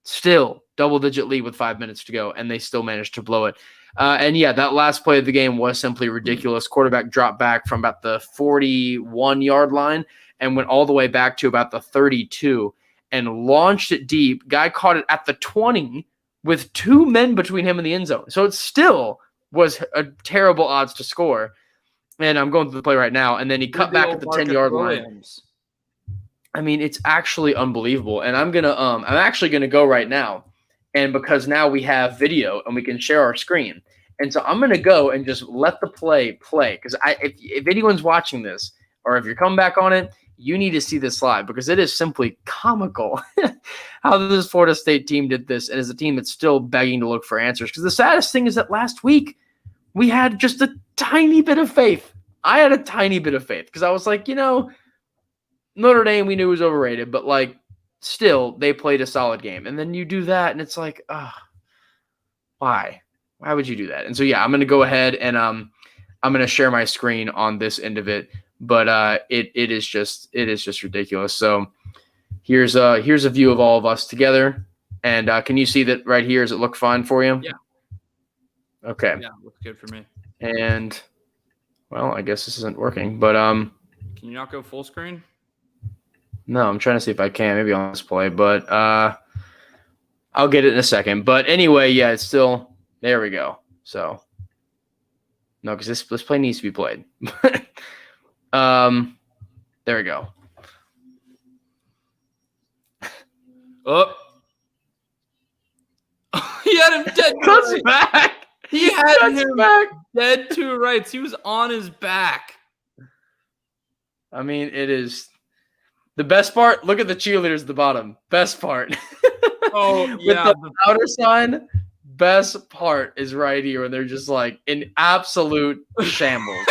Still, double-digit lead with 5 minutes to go, and they still managed to blow it. And yeah, that last play of the game was simply ridiculous. Quarterback dropped back from about the 41-yard line and went all the way back to about the 32 and launched it deep. Guy caught it at the 20 with 2 men between him and the end zone. So it still was a terrible odds to score. And I'm going through the play right now. And then he cut back at the 10-yard line. I mean, it's actually unbelievable. And I'm actually gonna go right now. And because now we have video and we can share our screen. And so I'm gonna go and just let the play. Because if anyone's watching this, or if you're coming back on it, you need to see this live because it is simply comical how this Florida State team did this and is a team that's still begging to look for answers. Because the saddest thing is that last week we had just a tiny bit of faith. I had a tiny bit of faith because I was like, Notre Dame we knew was overrated, but like still they played a solid game. And then you do that and it's like, why? Why would you do that? And so, yeah, I'm going to go ahead and I'm going to share my screen on this end of it. But it is just ridiculous. So here's a view of all of us together. And can you see that right here? Does it look fine for you? Yeah. Okay. Yeah, looks good for me. And well, I guess this isn't working. But can you not go full screen? No, I'm trying to see if I can. Maybe on display. But I'll get it in a second. But anyway, yeah, it's still there. We go. So no, because this play needs to be played. There we go. Oh. He had him dead to rights. Back. He had him back. Dead to rights. He was on his back. I mean, it is the best part. Look at the cheerleaders at the bottom. Best part. Oh, yeah. With the outer sign. best part is right here when they're just like in absolute shambles.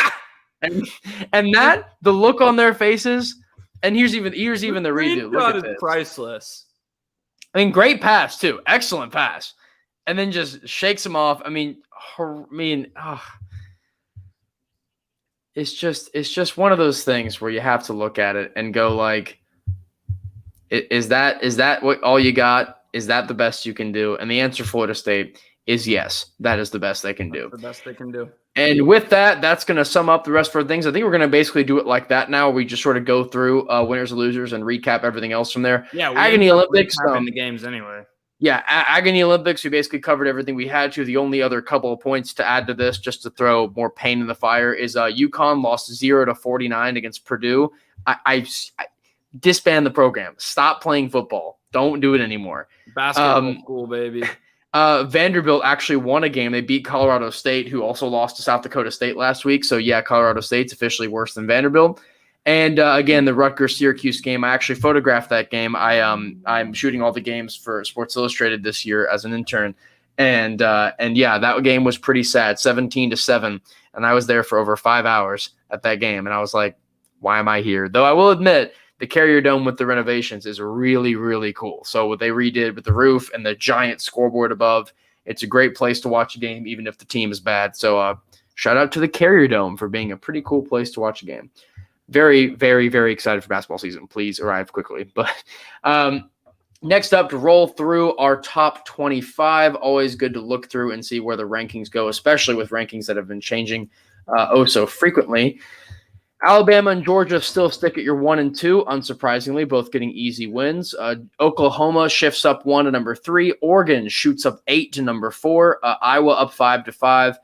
And that the look on their faces, and here's even the redo. Look at this. Priceless. I mean, great pass too. Excellent pass. And then just shakes him off. It's just one of those things where you have to look at it and go like, is that what all you got? Is that the best you can do? And the answer, Florida State, is yes. That is the best they can do. That's the best they can do. And with that, that's going to sum up the rest of our things. I think we're going to basically do it like that now. We just sort of go through winners and losers and recap everything else from there. Yeah, Agony Olympics. In the games anyway. Yeah, Agony Olympics, we basically covered everything we had to. The only other couple of points to add to this, just to throw more pain in the fire, is UConn lost 0-49 against Purdue. I disband the program. Stop playing football. Don't do it anymore. Basketball school, baby. Vanderbilt actually won a game. They beat Colorado State, who also lost to South Dakota State last week. So, yeah, Colorado State's officially worse than Vanderbilt. And, again, the Rutgers-Syracuse game, I actually photographed that game. I'm shooting all the games for Sports Illustrated this year as an intern. And yeah, that game was pretty sad, 17-7. And I was there for over 5 hours at that game. And I was like, why am I here? Though I will admit, the Carrier Dome with the renovations is really, really cool. So what they redid with the roof and the giant scoreboard above, it's a great place to watch a game, even if the team is bad. So shout out to the Carrier Dome for being a pretty cool place to watch a game. Very, very, very excited for basketball season. Please arrive quickly. But next up, to roll through our top 25. Always good to look through and see where the rankings go, especially with rankings that have been changing so frequently. Alabama and Georgia still stick at your 1 and 2, unsurprisingly, both getting easy wins. Oklahoma shifts up 1 to number 3. Oregon shoots up 8 to number 4. Iowa up 5-5.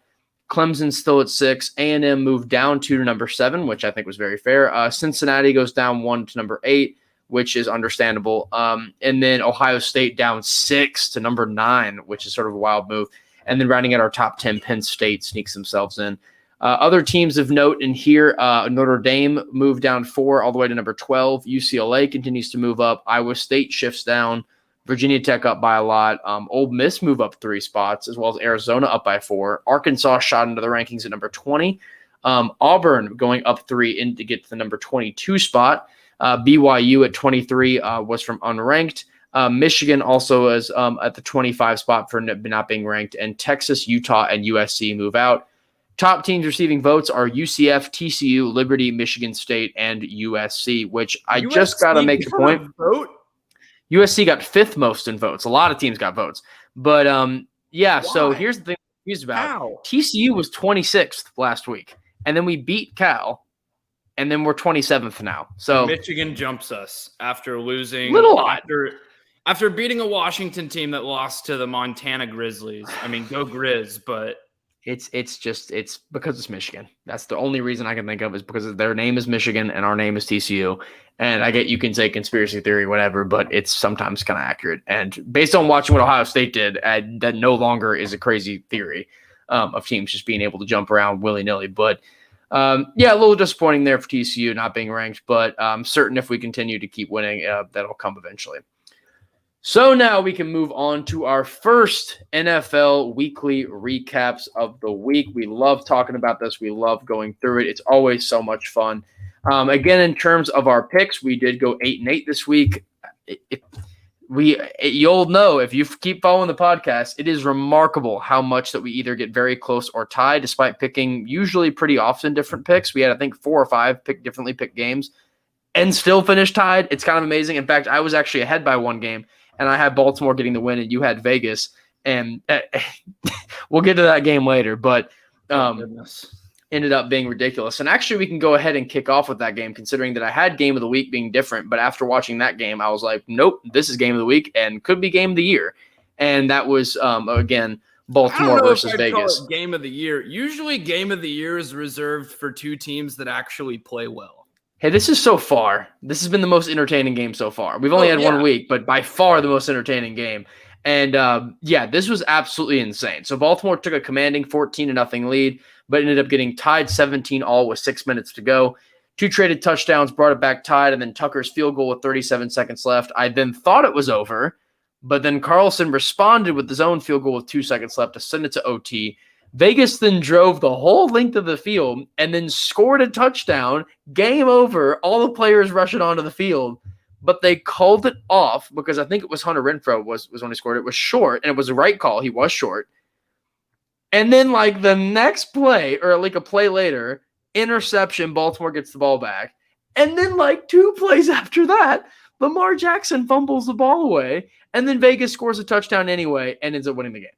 Clemson still at 6. A&M moved down 2 to number 7, which I think was very fair. Cincinnati goes down 1 to number 8, which is understandable. And then Ohio State down 6 to number 9, which is sort of a wild move. And then rounding out our top 10, Penn State sneaks themselves in. Other teams of note in here, Notre Dame moved down 4 all the way to number 12. UCLA continues to move up. Iowa State shifts down. Virginia Tech up by a lot. Ole Miss move up 3 spots, as well as Arizona up by 4. Arkansas shot into the rankings at number 20. Auburn going up 3 in to get to the number 22 spot. BYU at 23 was from unranked. Michigan also is at the 25 spot for not being ranked. And Texas, Utah, and USC move out. Top teams receiving votes are UCF, TCU, Liberty, Michigan State, and USC, which I just got to make the point. Vote? USC got 5th most in votes. A lot of teams got votes. But, yeah, Why? So here's the thing I'm confused about. How? TCU was 26th last week, and then we beat Cal, and then we're 27th now. So Michigan jumps us after losing. Little odd. After beating a Washington team that lost to the Montana Grizzlies. I mean, go Grizz, but it's because it's Michigan. That's the only reason I can think of, is because their name is Michigan and our name is TCU. And I get you can say conspiracy theory, whatever, but it's sometimes kind of accurate. And based on watching what Ohio State did, that no longer is a crazy theory of teams just being able to jump around willy-nilly. But yeah, a little disappointing there for TCU not being ranked, but I'm certain if we continue to keep winning, that'll come eventually. So now we can move on to our first NFL weekly recaps of the week. We love talking about this. We love going through it. It's always so much fun. Again, in terms of our picks, we did go 8-8 this week. You'll know if you keep following the podcast, it is remarkable how much that we either get very close or tie, despite picking usually pretty often different picks. We had, I think, 4 or 5 differently picked games and still finish tied. It's kind of amazing. In fact, I was actually ahead by 1 game. And I had Baltimore getting the win, and you had Vegas. And we'll get to that game later, but ended up being ridiculous. And actually, we can go ahead and kick off with that game, considering that I had game of the week being different. But after watching that game, I was like, nope, this is game of the week and could be game of the year. And that was, again, Baltimore versus Vegas. Call it game of the year. Usually game of the year is reserved for 2 teams that actually play well. Hey, this is so far. This has been the most entertaining game so far. We've only had 1 week, but by far the most entertaining game. And yeah, this was absolutely insane. So Baltimore took a commanding 14-0 lead, but ended up getting tied 17-all with 6 minutes to go. 2 traded touchdowns brought it back tied, and then Tucker's field goal with 37 seconds left. I then thought it was over, But then Carlson responded with his own field goal with 2 seconds left to send it to OT. Vegas then drove the whole length of the field and then scored a touchdown. Game over. All the players rushing onto the field. But they called it off because I think it was Hunter Renfrow was when he scored. It was short, and it was the right call. He was short. And then, like, the next play, or like a play later, interception, Baltimore gets the ball back. And then, like, 2 plays after that, Lamar Jackson fumbles the ball away, and then Vegas scores a touchdown anyway and ends up winning the game.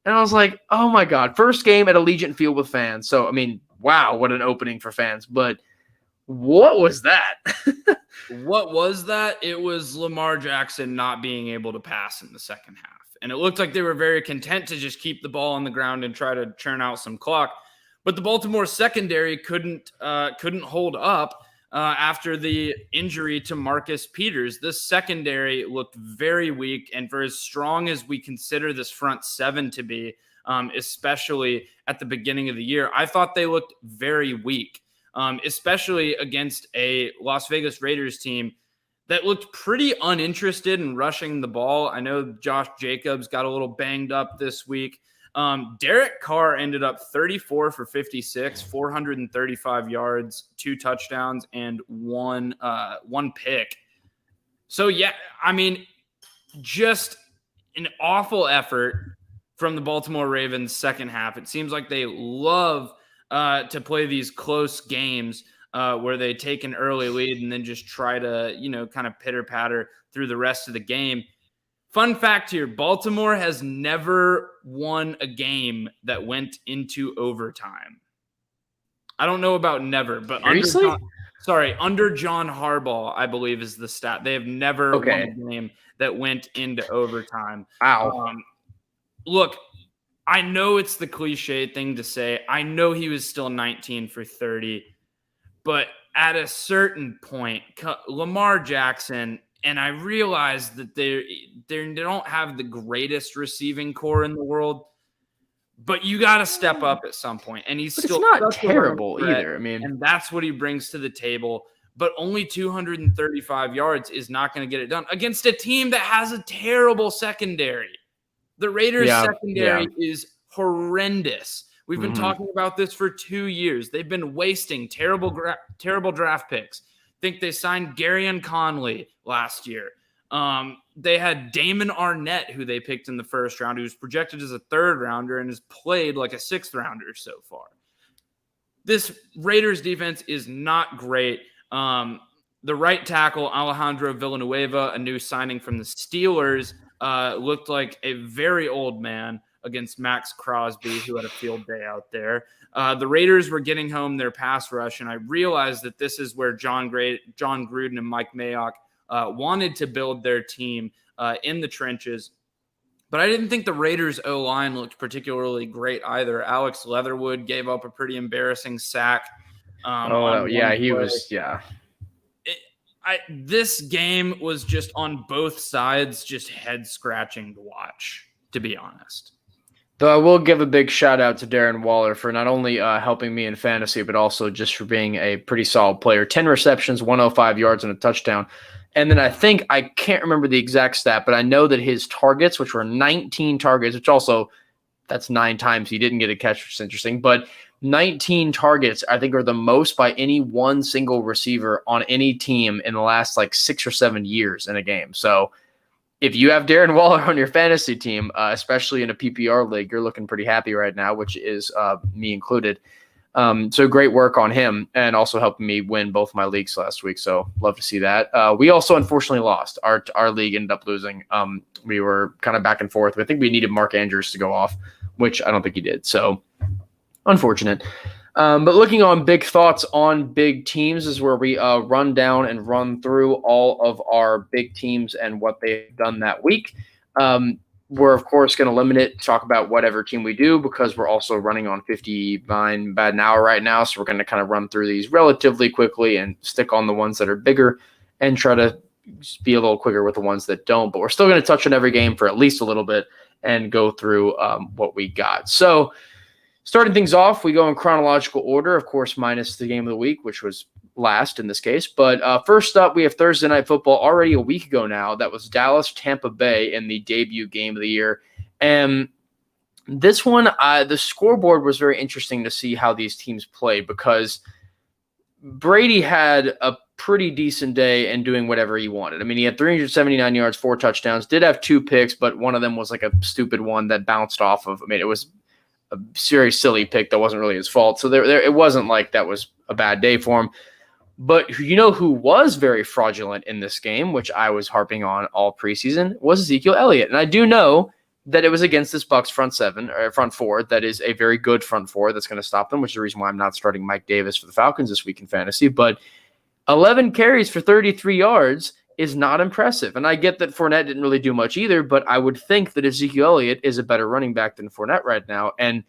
And I was like, oh, my God. First game at Allegiant Field with fans. So, I mean, wow, what an opening for fans. But what was that? What was that? It was Lamar Jackson not being able to pass in the second half. And it looked like they were very content to just keep the ball on the ground and try to churn out some clock. But the Baltimore secondary couldn't hold up after the injury to Marcus Peters. This secondary looked very weak, and for as strong as we consider this front seven to be, especially at the beginning of the year, I thought they looked very weak, especially against a Las Vegas Raiders team that looked pretty uninterested in rushing the ball. I know Josh Jacobs got a little banged up this week. Derek Carr ended up 34 for 56, 435 yards, 2 touchdowns, and one pick. So, yeah, I mean, just an awful effort from the Baltimore Ravens second half. It seems like they love to play these close games where they take an early lead and then just try to, kind of pitter-patter through the rest of the game. Fun fact here, Baltimore has never won a game that went into overtime. I don't know about never, but under John Harbaugh, I believe is the stat. They have never won a game that went into overtime. Wow. Look, I know it's the cliche thing to say. I know he was still 19 for 30, but at a certain point, Lamar Jackson, and I realize that they don't have the greatest receiving core in the world, but you got to step up at some point. And he's still not terrible either. I mean, and that's what he brings to the table. But only 235 yards is not going to get it done against a team that has a terrible secondary. The Raiders' secondary is horrendous. We've been talking about this for 2 years. They've been wasting terrible draft picks. I think they signed Garyon Conley last year. They had Damon Arnett, who they picked in the first round, who was projected as a 3rd rounder and has played like a 6th rounder so far. This Raiders defense is not great. The right tackle, Alejandro Villanueva, a new signing from the Steelers, looked like a very old man against Max Crosby, who had a field day out there. The Raiders were getting home their pass rush, and I realized that this is where John Gruden and Mike Mayock wanted to build their team in the trenches. But I didn't think the Raiders' O-line looked particularly great either. Alex Leatherwood gave up a pretty embarrassing sack. This game was just on both sides, just head-scratching to watch, to be honest. Though I will give a big shout out to Darren Waller for not only helping me in fantasy, but also just for being a pretty solid player. 10 receptions, 105 yards, and a touchdown. And then I can't remember the exact stat, but I know that his targets, which were 19 targets, which also that's 9 times he didn't get a catch, which is interesting. But 19 targets, I think, are the most by any one single receiver on any team in the last 6 or 7 years in a game. So if you have Darren Waller on your fantasy team, especially in a PPR league, you're looking pretty happy right now, which is me included. So great work on him, and also helping me win both my leagues last week. So love to see that. We also unfortunately lost. Our league ended up losing. We were kind of back and forth. I think we needed Mark Andrews to go off, which I don't think he did. So unfortunate. But looking on big thoughts on big teams is where we run down and run through all of our big teams and what they've done that week. We're, of course, going to limit it to talk about whatever team we do because we're also running on 59 bad an hour right now. So we're going to kind of run through these relatively quickly and stick on the ones that are bigger and try to be a little quicker with the ones that don't. But we're still going to touch on every game for at least a little bit and go through what we got. So starting things off, we go in chronological order, of course, minus the game of the week, which was last in this case. But first up, we have Thursday Night Football already a week ago now. That was Dallas-Tampa Bay in the debut game of the year. And this one, the scoreboard was very interesting to see how these teams played because Brady had a pretty decent day and doing whatever he wanted. I mean, he had 379 yards, 4 touchdowns, did have 2 picks, but one of them was like a stupid one that bounced off of. I mean, it was a very silly pick that wasn't really his fault. So it wasn't like that was a bad day for him. But you know who was very fraudulent in this game, which I was harping on all preseason, was Ezekiel Elliott. And I do know that it was against this Bucs front four that is a very good front four that's going to stop them, which is the reason why I'm not starting Mike Davis for the Falcons this week in fantasy. But 11 carries for 33 yards is not impressive. And I get that Fournette didn't really do much either, but I would think that Ezekiel Elliott is a better running back than Fournette right now. And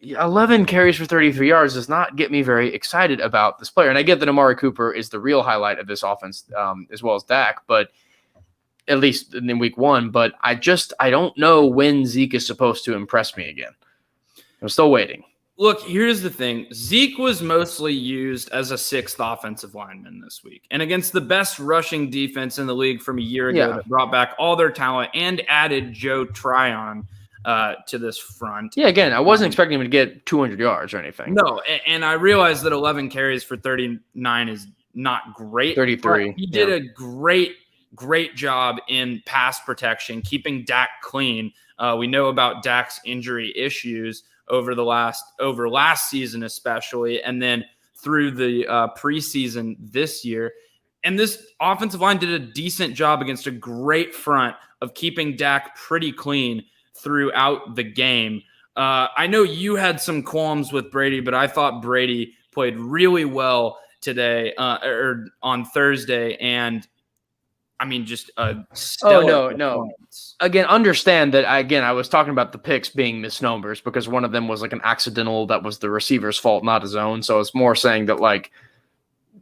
11 carries for 33 yards does not get me very excited about this player. And I get that Amari Cooper is the real highlight of this offense, as well as Dak, but at least in week 1. But I don't know when Zeke is supposed to impress me again. I'm still waiting. Look, here's the thing. Zeke was mostly used as a 6th offensive lineman this week. And against the best rushing defense in the league from a year ago that brought back all their talent and added Joe Tryon to this front. Yeah, again, I wasn't expecting him to get 200 yards or anything. No, and I realize that 11 carries for 39 is not great. 33. He did a great job in pass protection, keeping Dak clean. We know about Dak's injury issues over last season especially, and then through the preseason this year. And this offensive line did a decent job against a great front of keeping Dak pretty clean throughout the game. I know you had some qualms with Brady, but I thought Brady played really well today or on Thursday, and I mean, just a stellar performance. Again, understand that, I was talking about the picks being misnomers because one of them was like an accidental that was the receiver's fault, not his own. So it's more saying that, like,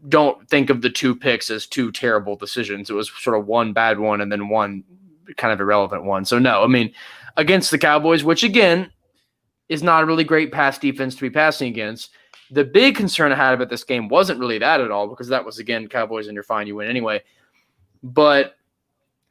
don't think of the 2 picks as 2 terrible decisions. It was sort of one bad one and then one kind of irrelevant one. So, no, I mean, against the Cowboys, which, again, is not a really great pass defense to be passing against, the big concern I had about this game wasn't really that at all because that was, again, Cowboys and you're fine, you win anyway. But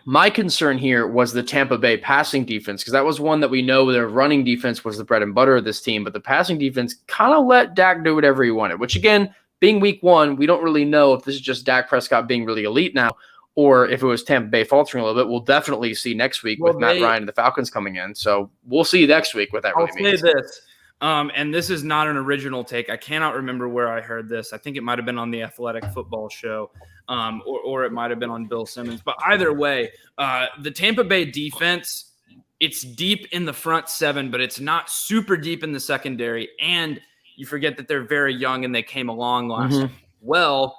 my concern here was the Tampa Bay passing defense because that was one that we know their running defense was the bread and butter of this team, but the passing defense kind of let Dak do whatever he wanted, which, again, being week 1, we don't really know if this is just Dak Prescott being really elite now or if it was Tampa Bay faltering a little bit. We'll definitely see next week with Matt Ryan and the Falcons coming in. So we'll see next week what that really means. I'll say this. And this is not an original take. I cannot remember where I heard this. I think it might have been on the Athletic Football Show, or it might have been on Bill Simmons. But either way, the Tampa Bay defense, it's deep in the front 7, but it's not super deep in the secondary. And you forget that they're very young and they came along last year. Well,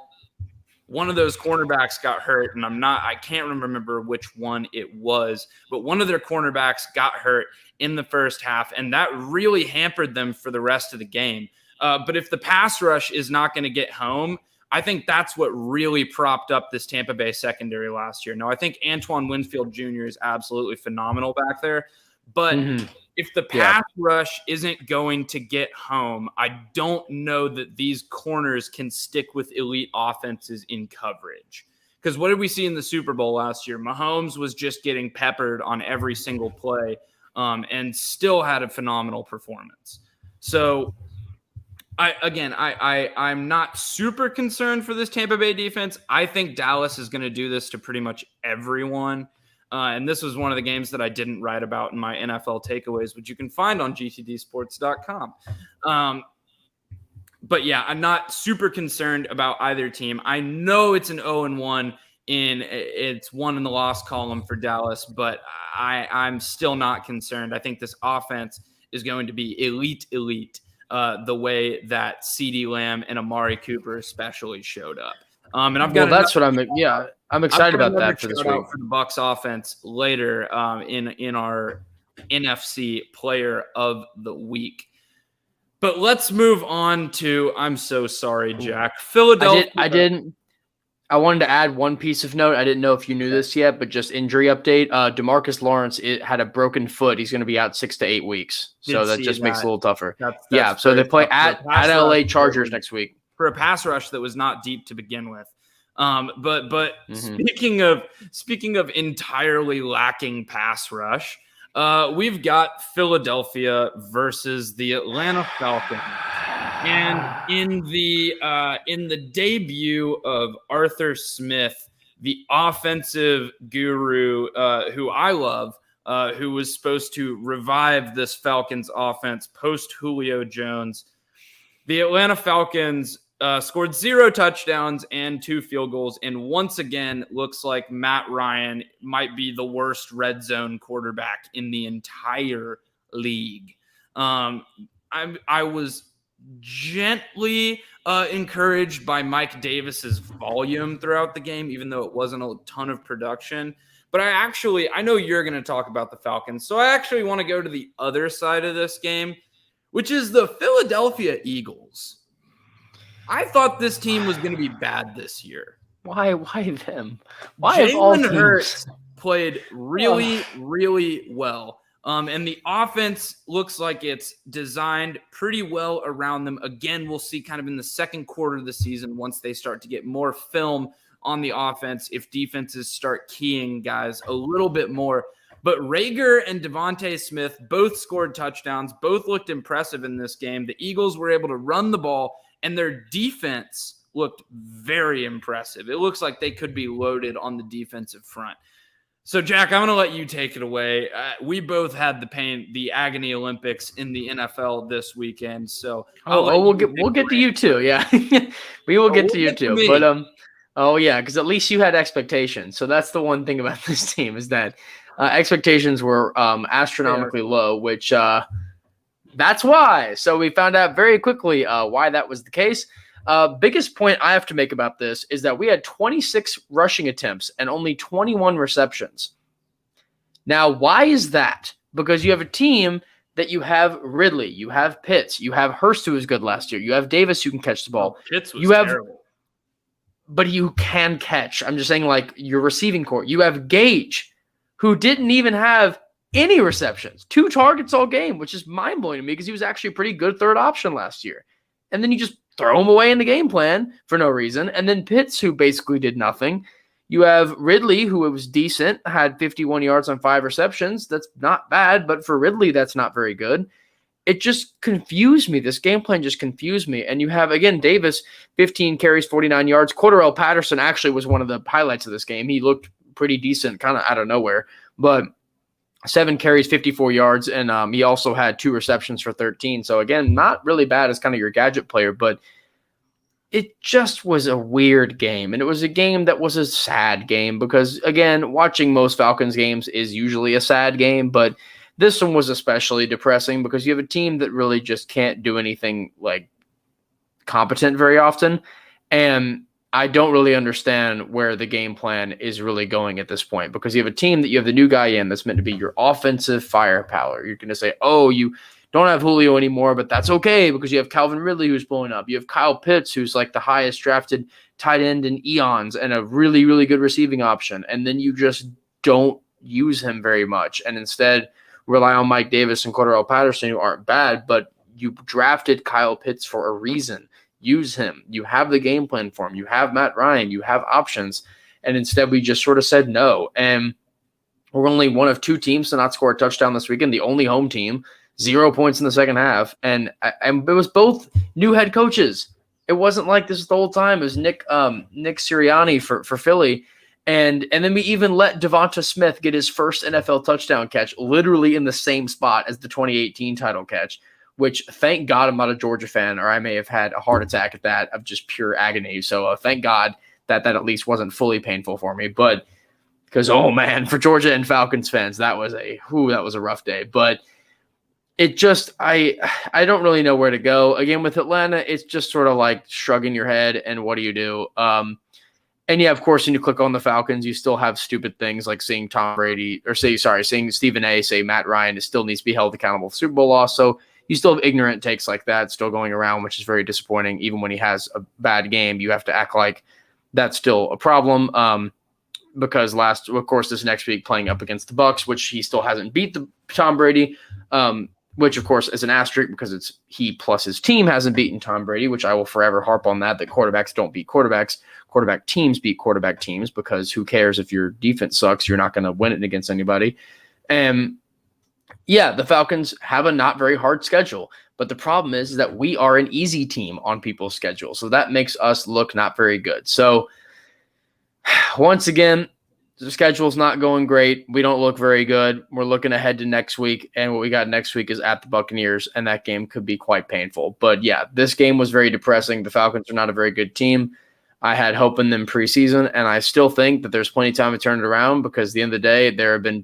one of those cornerbacks got hurt, and I can't remember which one it was, but one of their cornerbacks got hurt in the first half, and that really hampered them for the rest of the game. But if the pass rush is not going to get home, I think that's what really propped up this Tampa Bay secondary last year. Now, I think Antoine Winfield Jr. is absolutely phenomenal back there, but if the pass rush isn't going to get home, I don't know that these corners can stick with elite offenses in coverage. Because what did we see in the Super Bowl last year? Mahomes was just getting peppered on every single play and still had a phenomenal performance. So, I'm not super concerned for this Tampa Bay defense. I think Dallas is going to do this to pretty much everyone. And this was one of the games that I didn't write about in my NFL takeaways, which you can find on gtdsports.com. But yeah, I'm not super concerned about either team. I know it's an 0-1 it's 1 in the loss column for Dallas, but I'm still not concerned. I think this offense is going to be elite, the way that CeeDee Lamb and Amari Cooper especially showed up. And I've got I'm excited about that for this week. For the Bucs offense later in our NFC Player of the Week. But let's move on to, I'm so sorry, Jack. Philadelphia. I wanted to add one piece of note. I didn't know if you knew this yet, but just injury update. DeMarcus Lawrence had a broken foot. He's going to be out 6 to 8 weeks. So that just makes it a little tougher. So they play at LA Chargers next week. for a pass rush that was not deep to begin with. But speaking of entirely lacking pass rush, we've got Philadelphia versus the Atlanta Falcons. And in the debut of Arthur Smith, the offensive guru, who I love, who was supposed to revive this Falcons offense post Julio Jones, the Atlanta Falcons scored 0 touchdowns and 2 field goals. And once again, looks like Matt Ryan might be the worst red zone quarterback in the entire league. I was gently encouraged by Mike Davis's volume throughout the game, even though it wasn't a ton of production. But I know you're going to talk about the Falcons, so I actually want to go to the other side of this game, which is the Philadelphia Eagles. I thought this team was going to be bad this year. Why them? Why have all teams? Jalen Hurts played really well. And the offense looks like it's designed pretty well around them. Again, we'll see kind of in the second quarter of the season once they start to get more film on the offense, if defenses start keying guys a little bit more. But Rager and Devontae Smith both scored touchdowns, both looked impressive in this game. The Eagles were able to run the ball, and their defense looked very impressive. It looks like they could be loaded on the defensive front. So, Jack, I'm going to let you take it away. We both had the Agony Olympics in the NFL this weekend. So, we'll get to you too. Yeah, we will get to you too. But because at least you had expectations. So that's the one thing about this team is that expectations were astronomically low, which that's why. So we found out very quickly why that was the case. Biggest point I have to make about this is that we had 26 rushing attempts and only 21 receptions. Now, why is that? Because you have a team that you have Ridley, you have Pitts, you have Hurst, who was good last year, you have Davis, who can catch the ball. Pitts was terrible. But you can catch. I'm just saying, like, your receiving core. You have Gage, who didn't even have any receptions. 2 targets all game, which is mind-blowing to me because he was actually a pretty good third option last year. And then you just throw him away in the game plan for no reason. And then Pitts, who basically did nothing. You have Ridley, who was decent, had 51 yards on 5 receptions. That's not bad, but for Ridley, that's not very good. It just confused me. This game plan just confused me. And you have, again, Davis, 15 carries, 49 yards. Cordarrelle Patterson actually was one of the highlights of this game. He looked pretty decent, kind of out of nowhere. But 7 carries, 54 yards, and he also had 2 receptions for 13. So, again, not really bad as kind of your gadget player, but it just was a weird game. And it was a game that was a sad game because, again, watching most Falcons games is usually a sad game, but this one was especially depressing because you have a team that really just can't do anything like competent very often. And I don't really understand where the game plan is really going at this point because you have a team that you have the new guy in that's meant to be your offensive firepower. You're going to say, oh, you don't have Julio anymore, but that's okay because you have Calvin Ridley who's blowing up. You have Kyle Pitts, who's like the highest drafted tight end in eons and a really, really good receiving option. And then you just don't use him very much and instead rely on Mike Davis and Cordarrelle Patterson, who aren't bad, but you drafted Kyle Pitts for a reason. Use him. You have the game plan for him. You have Matt Ryan. You have options. And instead, we just sort of said no. And we're only one of 2 teams to not score a touchdown this weekend, the only home team, 0 points in the second half. And it was both new head coaches. It wasn't like this the whole time. It was Nick Sirianni for Philly. And then we even let Devonta Smith get his first NFL touchdown catch literally in the same spot as the 2018 title catch, which thank God I'm not a Georgia fan or I may have had a heart attack at that of just pure agony. So thank God that at least wasn't fully painful for me. But because, oh, man, for Georgia and Falcons fans, that was a rough day. But it just I don't really know where to go. Again, with Atlanta, it's just sort of like shrugging your head and what do you do? And yeah, of course, when you click on the Falcons, you still have stupid things like seeing Tom Brady seeing Stephen A. say Matt Ryan still needs to be held accountable for Super Bowl loss. So you still have ignorant takes like that still going around, which is very disappointing. Even when he has a bad game, you have to act like that's still a problem. Because this next week playing up against the Bucs, which he still hasn't beat the Tom Brady. which of course is an asterisk because it's he plus his team hasn't beaten Tom Brady, which I will forever harp on that quarterbacks don't beat quarterbacks. Quarterback teams beat quarterback teams because who cares if your defense sucks? You're not going to win it against anybody. And yeah, the Falcons have a not very hard schedule, but the problem is that we are an easy team on people's schedule. So that makes us look not very good. So once again, the schedule's not going great. We don't look very good. We're looking ahead to next week, and what we got next week is at the Buccaneers, and that game could be quite painful. But yeah, this game was very depressing. The Falcons are not a very good team. I had hope in them preseason, and I still think that there's plenty of time to turn it around because at the end of the day, there have been,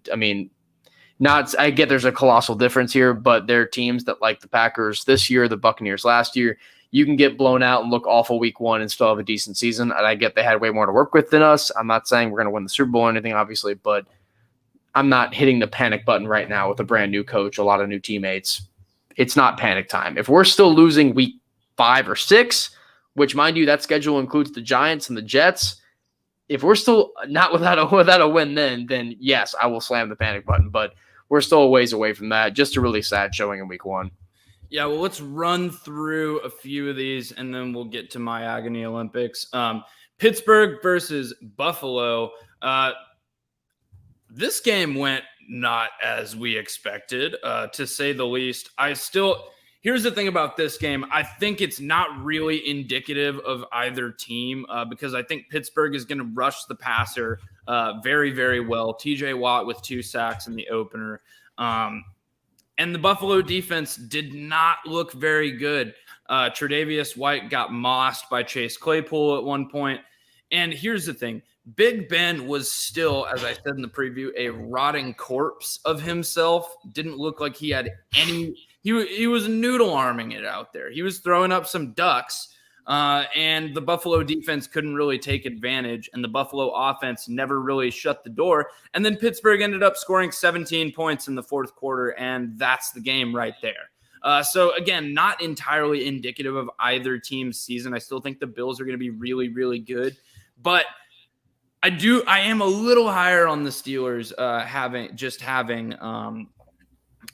I get there's a colossal difference here, but there are teams that like the Packers this year, the Buccaneers last year. You can get blown out and look awful week one and still have a decent season. And I get they had way more to work with than us. I'm not saying we're going to win the Super Bowl or anything, obviously, but I'm not hitting the panic button right now with a brand new coach, a lot of new teammates. It's not panic time. If we're still losing week 5 or 6, which, mind you, that schedule includes the Giants and the Jets, if we're still not without a win then yes, I will slam the panic button. But we're still a ways away from that. Just a really sad showing in week 1. Yeah, well, let's run through a few of these, and then we'll get to my Agony Olympics. Pittsburgh versus Buffalo. This game went not as we expected, to say the least. Here's the thing about this game. I think it's not really indicative of either team because I think Pittsburgh is going to rush the passer very, very well. TJ Watt with 2 sacks in the opener. And the Buffalo defense did not look very good. Tre'Davious White got mossed by Chase Claypool at one point. And here's the thing. Big Ben was still, as I said in the preview, a rotting corpse of himself. Didn't look like he had any – he was noodle arming it out there. He was throwing up some ducks, and the Buffalo defense couldn't really take advantage, and the Buffalo offense never really shut the door. And then Pittsburgh ended up scoring 17 points in the fourth quarter, and that's the game right there. So, again, not entirely indicative of either team's season. I still think the Bills are going to be really, really good. But I am a little higher on the Steelers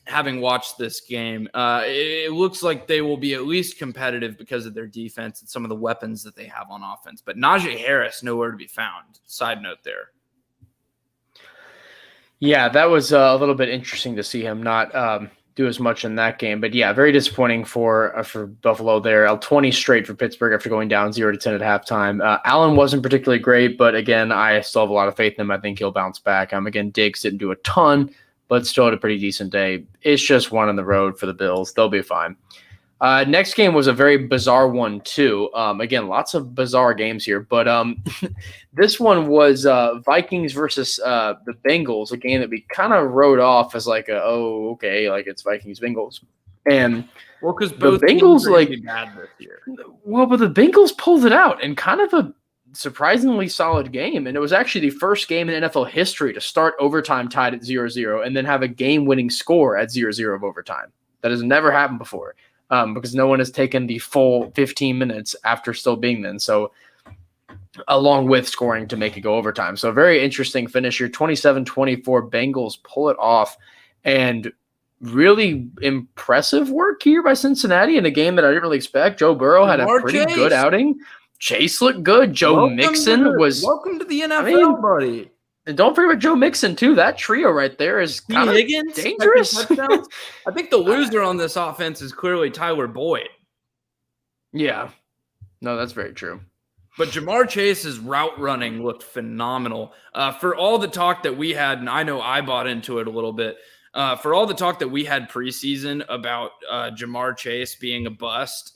having watched this game. It looks like they will be at least competitive because of their defense and some of the weapons that they have on offense. But Najee Harris, nowhere to be found. Side note there. Yeah, that was a little bit interesting to see him not do as much in that game. But yeah, very disappointing for Buffalo there. 20 straight for Pittsburgh after going down 0-10 at halftime. Allen wasn't particularly great, but again, I still have a lot of faith in him. I think he'll bounce back. Again, Diggs didn't do a ton, but still had a pretty decent day. It's just one on the road for the Bills. They'll be fine. Next game was a very bizarre one, too. Again, lots of bizarre games here, but this one was Vikings versus the Bengals, a game that we kind of wrote off as like, it's Vikings-Bengals. And well, because both the Bengals are be bad this year. Well, but the Bengals pulled it out in kind of a surprisingly solid game, and it was actually the first game in NFL history to start overtime tied at 0-0 and then have a game-winning score at 0-0 of overtime. That has never happened before. Because no one has taken the full 15 minutes after still being then. So along with scoring to make it go overtime. So very interesting finish here. 27-24 Bengals pull it off. And really impressive work here by Cincinnati in a game that I didn't really expect. Joe Burrow had a pretty good outing. Chase looked good. Joe Mixon was – welcome to the NFL, buddy. And don't forget about Joe Mixon, too. That trio right there is kind of dangerous. I think the loser on this offense is clearly Tyler Boyd. Yeah. No, that's very true. But Jamar Chase's route running looked phenomenal. For all the talk that we had, and I know I bought into it a little bit, for all the talk that we had preseason about Jamar Chase being a bust,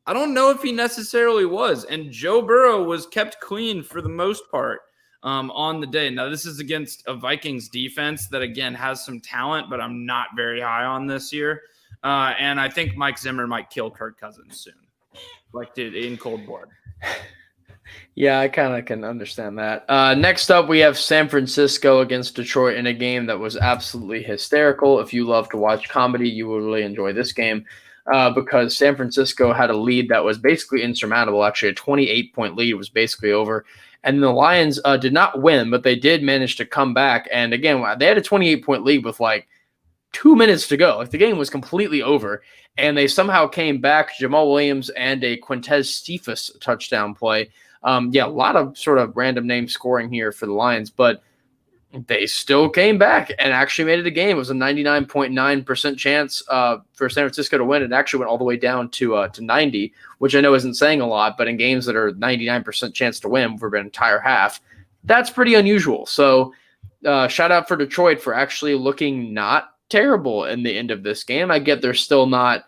I don't know if he necessarily was. And Joe Burrow was kept clean for the most part. On the day. Now, this is against a Vikings defense that, again, has some talent, but I'm not very high on this year. And I think Mike Zimmer might kill Kirk Cousins soon, like did in cold blood. Yeah, I kind of can understand that. Next up, we have San Francisco against Detroit in a game that was absolutely hysterical. If you love to watch comedy, you will really enjoy this game because San Francisco had a lead that was basically insurmountable. Actually, a 28-point lead was basically over. And the Lions did not win, but they did manage to come back. And again, they had a 28-point lead with like 2 minutes to go. Like, the game was completely over, and they somehow came back. Jamal Williams and a Quintez Cephas touchdown play. A lot of sort of random name scoring here for the Lions, but they still came back and actually made it a game. It was a 99.9% chance for San Francisco to win. It actually went all the way down to 90, which I know isn't saying a lot, but in games that are 99% chance to win for an entire half, that's pretty unusual. So shout out for Detroit for actually looking not terrible in the end of this game. I get they're still not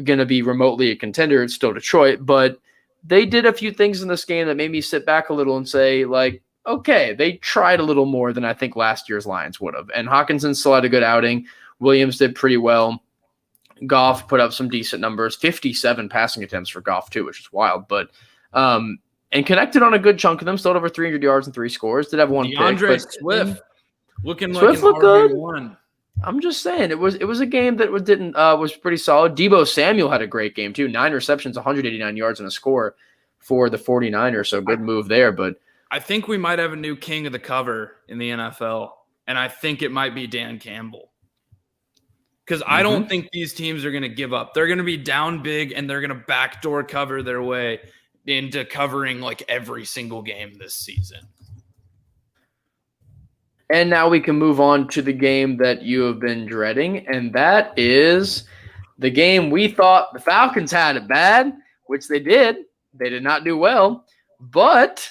going to be remotely a contender. It's still Detroit, but they did a few things in this game that made me sit back a little and say, like, okay, they tried a little more than I think last year's Lions would have. And Hawkinson still had a good outing. Williams did pretty well. Goff put up some decent numbers, 57 passing attempts for Goff too, which is wild. But and connected on a good chunk of them. Still had over 300 yards and 3 scores. Did have one DeAndre pick. Swift looking Swift like an good. RB1. I'm just saying it was a game that was pretty solid. Deebo Samuel had a great game too. 9 receptions, 189 yards and a score for the 49ers. So good move there. But I think we might have a new king of the cover in the NFL, and I think it might be Dan Campbell. Because I don't think these teams are going to give up. They're going to be down big, and they're going to backdoor cover their way into covering like every single game this season. And now we can move on to the game that you have been dreading, and that is the game we thought the Falcons had it bad, which they did. They did not do well, but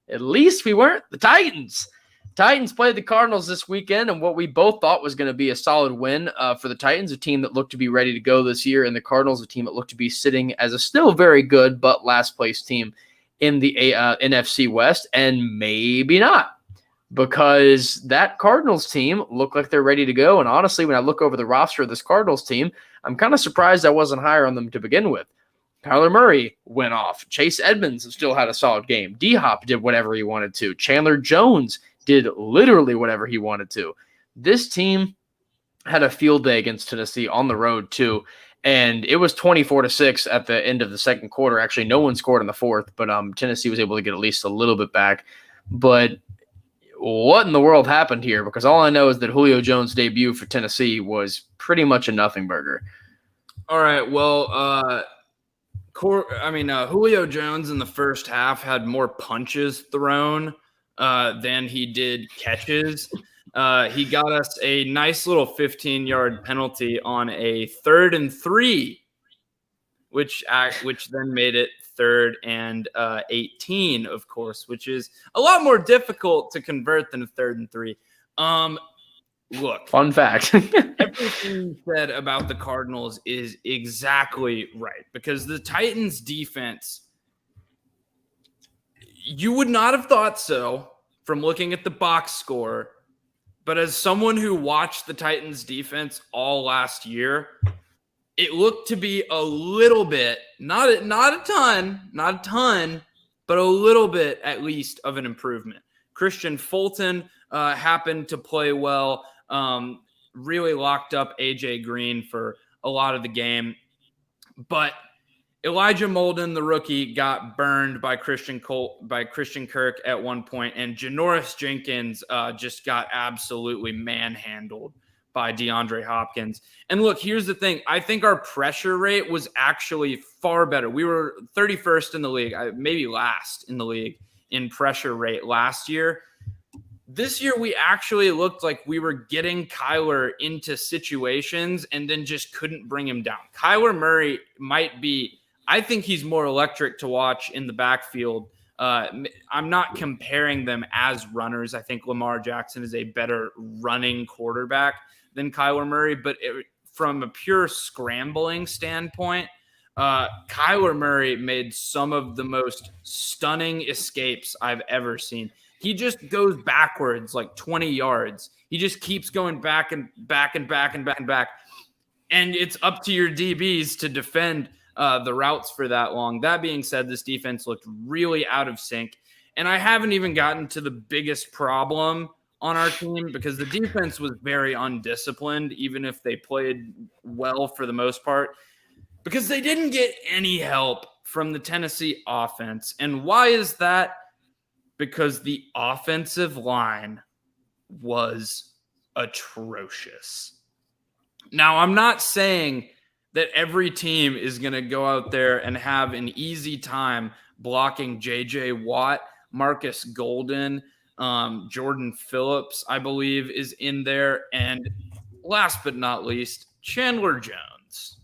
at least we weren't the Titans. Titans played the Cardinals this weekend, and what we both thought was going to be a solid win for the Titans, a team that looked to be ready to go this year, and the Cardinals, a team that looked to be sitting as a still very good but last-place team in the NFC West, and maybe not, because that Cardinals team looked like they're ready to go, and honestly, when I look over the roster of this Cardinals team, I'm kind of surprised I wasn't higher on them to begin with. Kyler Murray went off. Chase Edmonds still had a solid game. D-Hop did whatever he wanted to. Chandler Jones did literally whatever he wanted to. This team had a field day against Tennessee on the road too, and it was 24-6 at the end of the second quarter. Actually, no one scored in the fourth, but Tennessee was able to get at least a little bit back. But what in the world happened here? Because all I know is that Julio Jones' debut for Tennessee was pretty much a nothing burger. All right, well, Julio Jones in the first half had more punches thrown than he did catches. He got us a nice little 15-yard penalty on a 3rd and 3, which then made it 3rd and 18, of course, which is a lot more difficult to convert than a 3rd and 3. Look, fun fact. Everything you said about the Cardinals is exactly right, because the Titans defense, you would not have thought so from looking at the box score, but as someone who watched the Titans defense all last year, it looked to be a little bit, not a ton, but a little bit at least of an improvement. Christian Fulton happened to play well. Really locked up AJ Green for a lot of the game, but Elijah Molden, the rookie, got burned by Christian Kirk at one point, and Janoris Jenkins just got absolutely manhandled by DeAndre Hopkins. And look, here's the thing. I think our pressure rate was actually far better. We were 31st in the league, maybe last in the league in pressure rate last year. This year, we actually looked like we were getting Kyler into situations and then just couldn't bring him down. Kyler Murray might be, I think he's more electric to watch in the backfield. I'm not comparing them as runners. I think Lamar Jackson is a better running quarterback than Kyler Murray, but from a pure scrambling standpoint, Kyler Murray made some of the most stunning escapes I've ever seen. He just goes backwards like 20 yards. He just keeps going back and back and back and back and back. And it's up to your DBs to defend the routes for that long. That being said, this defense looked really out of sync. And I haven't even gotten to the biggest problem on our team, because the defense was very undisciplined, even if they played well for the most part, because they didn't get any help from the Tennessee offense. And why is that? Because the offensive line was atrocious. Now, I'm not saying that every team is going to go out there and have an easy time blocking J.J. Watt, Marcus Golden, Jordan Phillips, I believe, is in there. And last but not least, Chandler Jones,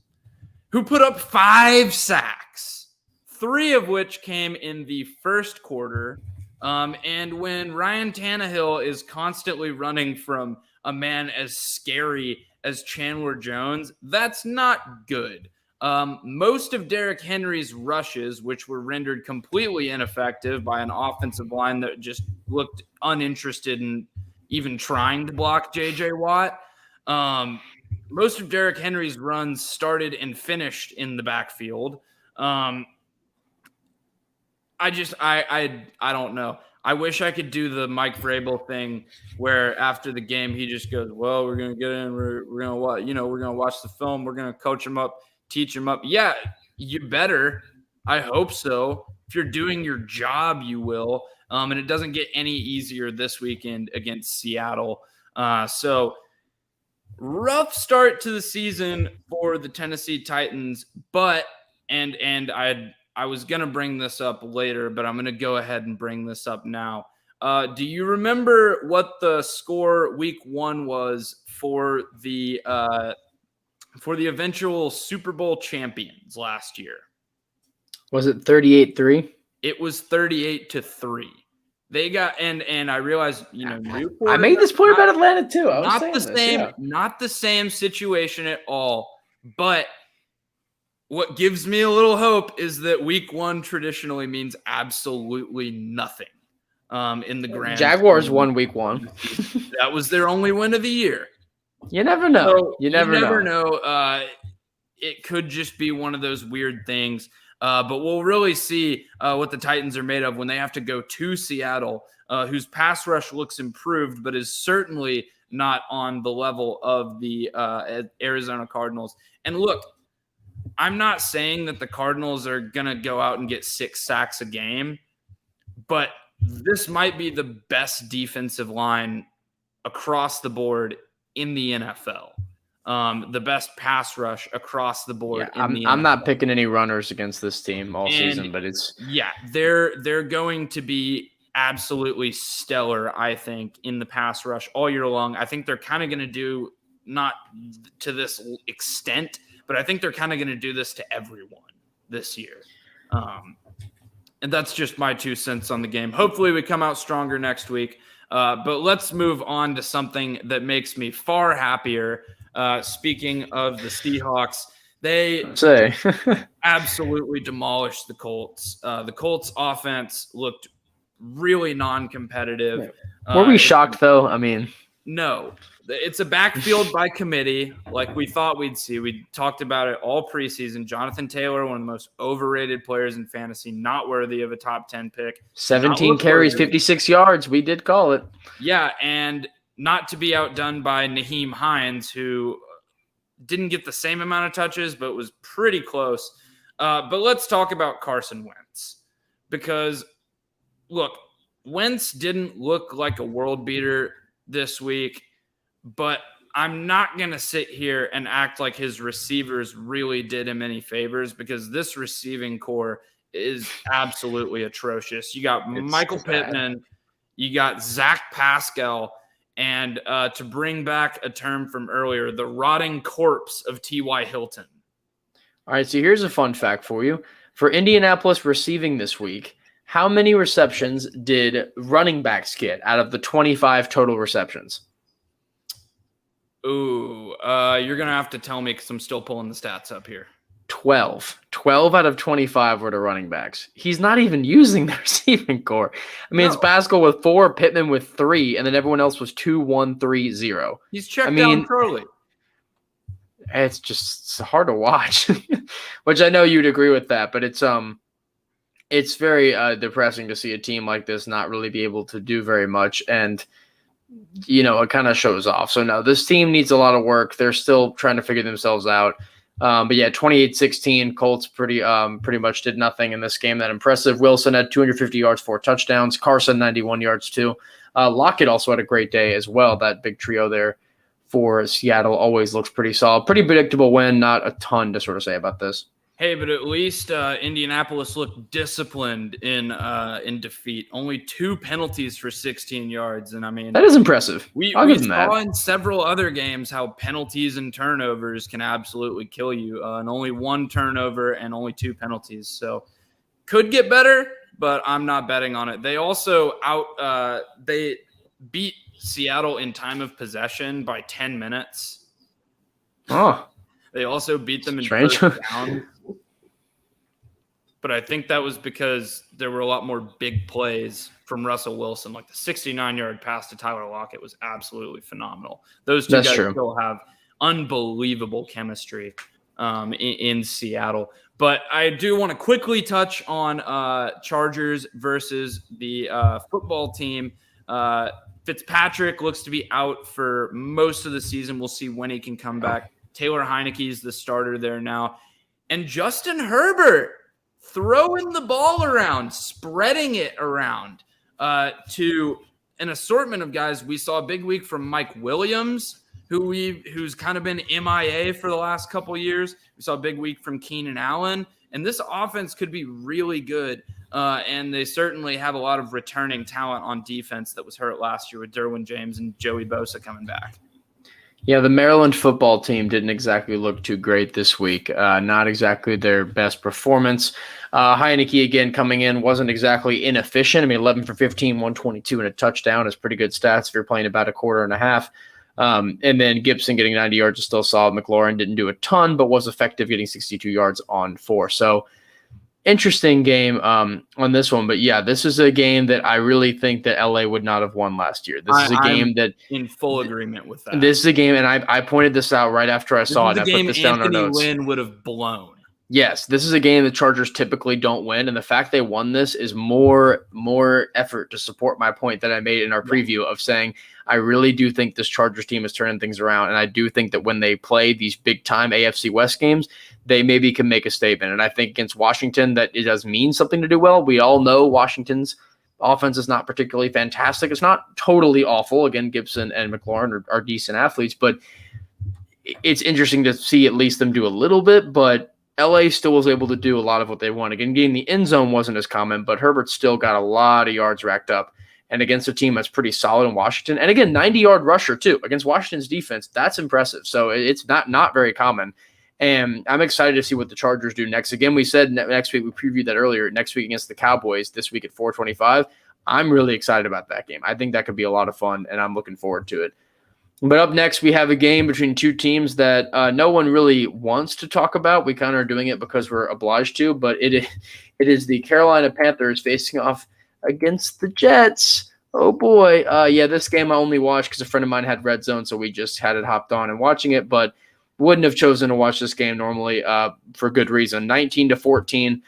who put up 5 sacks, 3 of which came in the first quarter. And when Ryan Tannehill is constantly running from a man as scary as Chandler Jones, that's not good. Most of Derrick Henry's rushes, which were rendered completely ineffective by an offensive line that just looked uninterested in even trying to block J.J. Watt, most of Derrick Henry's runs started and finished in the backfield. I don't know. I wish I could do the Mike Vrabel thing where after the game he just goes, "Well, we're gonna get in. We're gonna watch. We're gonna watch the film. We're gonna coach him up, teach him up." Yeah, you better. I hope so. If you're doing your job, you will. And it doesn't get any easier this weekend against Seattle. So rough start to the season for the Tennessee Titans, but I was going to bring this up later, but I'm going to go ahead and bring this up now. Do you remember what the score week 1 was for the eventual Super Bowl champions last year? Was it 38-3? It was 38-3. They got and I realized, I made this point about Atlanta too. Not the same situation at all, but what gives me a little hope is that week 1 traditionally means absolutely nothing in the grand. Jaguars won week 1. That was their only win of the year. You never know. So you never know. It could just be one of those weird things. But we'll really see what the Titans are made of when they have to go to Seattle, whose pass rush looks improved, but is certainly not on the level of the Arizona Cardinals. And look, I'm not saying that the Cardinals are going to go out and get 6 sacks a game, but this might be the best defensive line across the board in the NFL. The best pass rush across the board. Yeah, I'm not picking any runners against this team all season, but they're going to be absolutely stellar, I think, in the pass rush all year long. I think they're kind of going to do, not to this extent, but I think they're kind of going to do this to everyone this year. And that's just my 2 cents on the game. Hopefully we come out stronger next week. But let's move on to something that makes me far happier. Speaking of the Seahawks, they absolutely demolished the Colts. The Colts offense looked really non-competitive. Were we shocked though? I mean, no. It's a backfield by committee like we thought we'd see. We talked about it all preseason. Jonathan Taylor, one of the most overrated players in fantasy, not worthy of a top 10 pick. 17 carries, 56 yards. We did call it. Yeah, and not to be outdone by Naheem Hines, who didn't get the same amount of touches, but was pretty close. But let's talk about Carson Wentz. Because, look, Wentz didn't look like a world beater this week. But I'm not going to sit here and act like his receivers really did him any favors, because this receiving core is absolutely atrocious. You got Michael Pittman, you got Zach Pascal, and to bring back a term from earlier, the rotting corpse of T.Y. Hilton. All right, so here's a fun fact for you. For Indianapolis receiving this week, how many receptions did running backs get out of the 25 total receptions? Ooh, you're going to have to tell me because I'm still pulling the stats up here. 12 out of 25 were the running backs. He's not even using the receiving core. I mean, It's Pascal with 4, Pittman with 3, and then everyone else was 2, 1, 3, 0. He's checked down early. It's hard to watch, which I know you'd agree with that, but it's very depressing to see a team like this not really be able to do very much, and it kind of shows off. So no, this team needs a lot of work. They're still trying to figure themselves out. But yeah, 28-16, Colts pretty much did nothing in this game that impressive. Wilson had 250 yards, 4 touchdowns. Carson, 91 yards too. Lockett also had a great day as well, that big trio there for Seattle always looks pretty solid. Pretty predictable win. Not a ton to sort of say about this. Hey, but at least Indianapolis looked disciplined in defeat. Only 2 penalties for 16 yards, and I mean that is impressive. We saw in several other games how penalties and turnovers can absolutely kill you, and only 1 turnover and only 2 penalties. So could get better, but I'm not betting on it. They also they beat Seattle in time of possession by 10 minutes. Oh. They also beat them in first down. But I think that was because there were a lot more big plays from Russell Wilson. Like the 69-yard pass to Tyler Lockett was absolutely phenomenal. Those two guys still have unbelievable chemistry in Seattle. But I do want to quickly touch on Chargers versus the football team. Fitzpatrick looks to be out for most of the season. We'll see when he can come back. Taylor Heineke's the starter there now. And Justin Herbert throwing the ball around, spreading it around to an assortment of guys. We saw a big week from Mike Williams, who's kind of been MIA for the last couple of years. We saw a big week from Keenan Allen. And this offense could be really good. And they certainly have a lot of returning talent on defense that was hurt last year with Derwin James and Joey Bosa coming back. Yeah, the Maryland football team didn't exactly look too great this week. Not exactly their best performance. Heineke, again, coming in, wasn't exactly inefficient. I mean, 11 for 15, 122 and a touchdown is pretty good stats if you're playing about a quarter and a half. And then Gibson getting 90 yards is still solid. McLaurin didn't do a ton, but was effective, getting 62 yards on 4. So interesting game on this one. But yeah, this is a game that I really think that LA would not have won last year. This is a game that in full agreement with that. This is a game, and I pointed this out right after I saw it. I put this down in our notes. Win would have blown. Yes, this is a game the Chargers typically don't win, and the fact they won this is more effort to support my point that I made in our preview of saying I really do think this Chargers team is turning things around, and I do think that when they play these big-time AFC West games, they maybe can make a statement. And I think against Washington that it does mean something to do well. We all know Washington's offense is not particularly fantastic. It's not totally awful. Again, Gibson and McLaurin are decent athletes, but it's interesting to see at least them do a little bit, but LA still was able to do a lot of what they want. Again, getting the end zone wasn't as common, but Herbert still got a lot of yards racked up. And against a team that's pretty solid in Washington. And again, 90-yard rusher too. Against Washington's defense, that's impressive. So it's not very common. And I'm excited to see what the Chargers do next. Again, we said next week, we previewed that earlier, next week against the Cowboys, this week at 4:25. I'm really excited about that game. I think that could be a lot of fun, and I'm looking forward to it. But up next, we have a game between two teams that no one really wants to talk about. We kind of are doing it because we're obliged to, but it is the Carolina Panthers facing off against the Jets. Oh, boy. Yeah, this game I only watched because a friend of mine had RedZone, so we just had it hopped on and watching it, but wouldn't have chosen to watch this game normally for good reason. 19-14.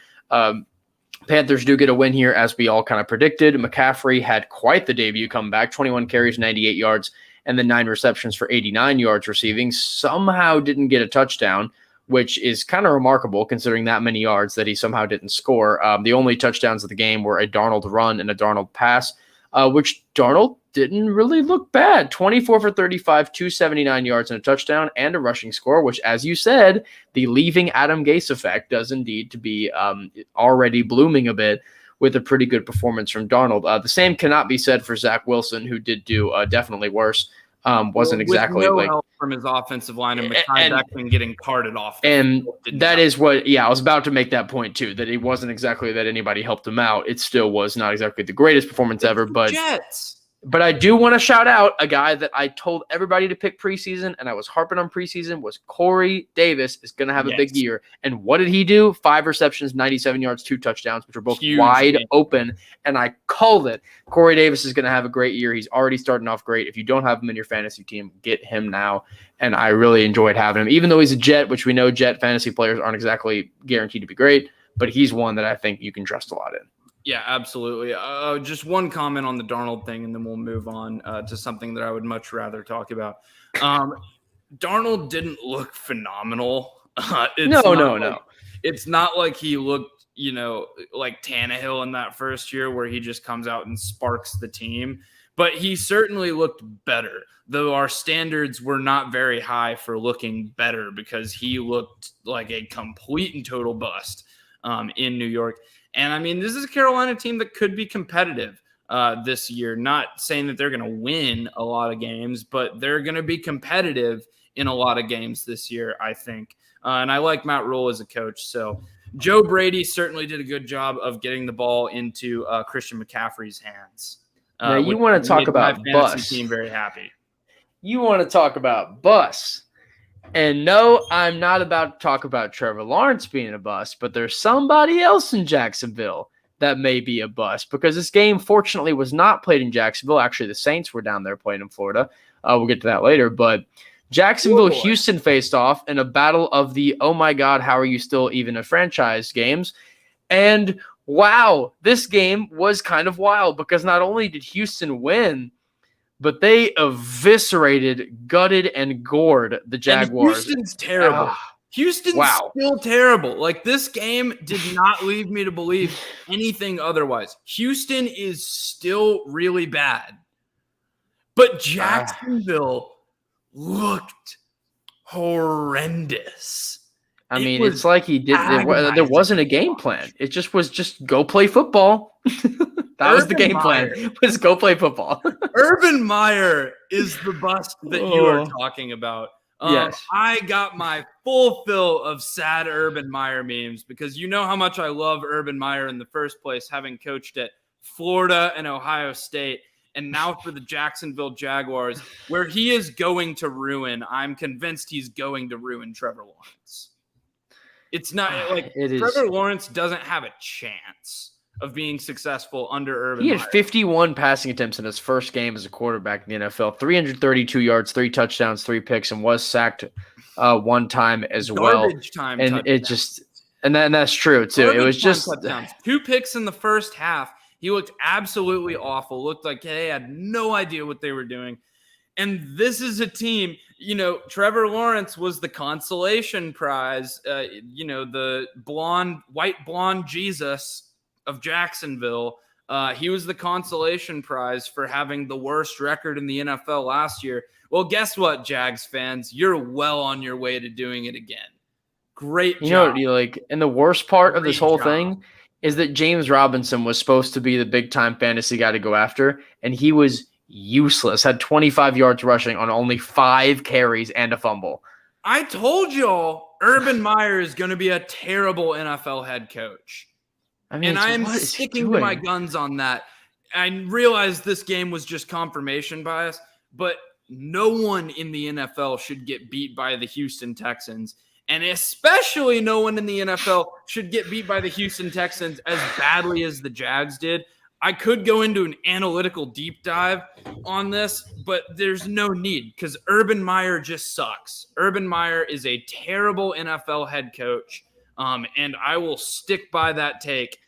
Panthers do get a win here, as we all kind of predicted. McCaffrey had quite the debut comeback, 21 carries, 98 yards, and then 9 receptions for 89 yards receiving. Somehow didn't get a touchdown, which is kind of remarkable considering that many yards that he somehow didn't score. The only touchdowns of the game were a Darnold run and a Darnold pass, which Darnold didn't really look bad. 24 for 35, 279 yards and a touchdown and a rushing score, which, as you said, the leaving Adam Gase effect does indeed to be already blooming a bit with a pretty good performance from Darnold. The same cannot be said for Zach Wilson, who did do definitely worse. Wasn't exactly no help from his offensive line and Beckman getting carted off. And that is what, I was about to make that point too, that it wasn't exactly that anybody helped him out. It still was not exactly the greatest performance ever, but Jets. But I do want to shout out a guy that I told everybody to pick preseason, and I was harping on preseason, was Corey Davis is going to have a big year. And what did he do? 5 receptions, 97 yards, 2 touchdowns, which were both wide open, and I called it. Corey Davis is going to have a great year. He's already starting off great. If you don't have him in your fantasy team, get him now. And I really enjoyed having him, even though he's a Jet, which we know Jet fantasy players aren't exactly guaranteed to be great, but he's one that I think you can trust a lot in. Yeah, absolutely. Just one comment on the Darnold thing, and then we'll move on to something that I would much rather talk about. Darnold didn't look phenomenal. No. It's not like he looked, like Tannehill in that first year where he just comes out and sparks the team. But he certainly looked better, though our standards were not very high for looking better because he looked like a complete and total bust in New York. And, I mean, this is a Carolina team that could be competitive this year. Not saying that they're going to win a lot of games, but they're going to be competitive in a lot of games this year, I think. And I like Matt Rule as a coach. So Joe Brady certainly did a good job of getting the ball into Christian McCaffrey's hands. Now you want to talk about bus. Team very happy. You want to talk about bus. And no, I'm not about to talk about Trevor Lawrence being a bust, but there's somebody else in Jacksonville that may be a bust because this game, fortunately, was not played in Jacksonville. Actually, the Saints were down there playing in Florida. We'll get to that later. But Jacksonville-Houston faced off in a battle of the, oh my God, how are you still even a franchise games? And wow, this game was kind of wild because not only did Houston win, but they eviscerated, gutted, and gored the Jaguars. And Houston's terrible. Houston's still terrible. Like, this game did not leave me to believe anything otherwise. Houston is still really bad. But Jacksonville looked horrendous. I mean, it's like he did. There wasn't a game plan. It just was go play football. That was the game plan. Was go play football. Urban Meyer is the bust that you are talking about. Yes. I got my full fill of sad Urban Meyer memes because you know how much I love Urban Meyer in the first place, having coached at Florida and Ohio State, and now for the Jacksonville Jaguars, where he is going to ruin. I'm convinced he's going to ruin Trevor Lawrence. It's not like Trevor Lawrence doesn't have a chance of being successful under Urban Meyer. He had 51 passing attempts in his first game as a quarterback in the NFL, 332 yards, 3 touchdowns, 3 picks, and was sacked one time as well. Garbage time and touchdowns. It just and that's true too. It was just touchdowns. 2 picks in the first half. He looked absolutely awful. Looked like they had no idea what they were doing. And this is a team, Trevor Lawrence was the consolation prize, the white blonde Jesus of Jacksonville. He was the consolation prize for having the worst record in the NFL last year. Well, guess what, Jags fans? You're well on your way to doing it again. Great job. And the worst part of this whole thing is that James Robinson was supposed to be the big-time fantasy guy to go after, and he was useless. Had 25 yards rushing on only 5 carries and a fumble. I told y'all Urban Meyer is going to be a terrible NFL head coach. I mean, and I am sticking to my guns on that. I realize this game was just confirmation bias, but no one in the NFL should get beat by the Houston Texans. And especially no one in the NFL should get beat by the Houston Texans as badly as the Jags did. I could go into an analytical deep dive on this, but there's no need because Urban Meyer just sucks. Urban Meyer is a terrible NFL head coach, and I will stick by that take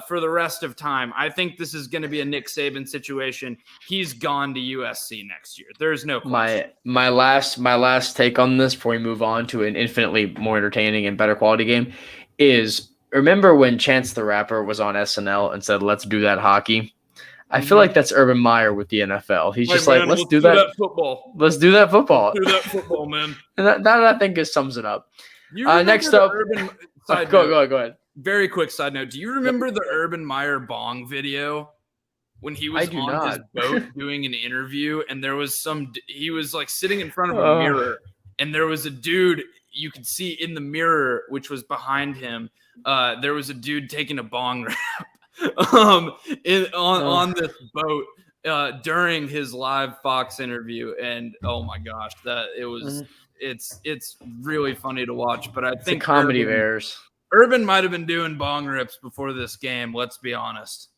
for the rest of time. I think this is going to be a Nick Saban situation. He's gone to USC next year. There's no question. My last take on this before we move on to an infinitely more entertaining and better quality game is – remember when Chance the Rapper was on SNL and said, "Let's do that hockey"? I feel like that's Urban Meyer with the NFL. He's just like, let's do that football. Let's do that football. Let's do that football, man. And that I think sums it up. Next up, go ahead. Very quick side note. Do you remember the Urban Meyer bong video when he was on his boat doing an interview and there was he was like sitting in front of a mirror and there was a dude you could see in the mirror, which was behind him. There was a dude taking a bong rip on this boat during his live Fox interview, and oh my gosh, it's really funny to watch. But I think it's a comedy of errors. Urban might have been doing bong rips before this game. Let's be honest.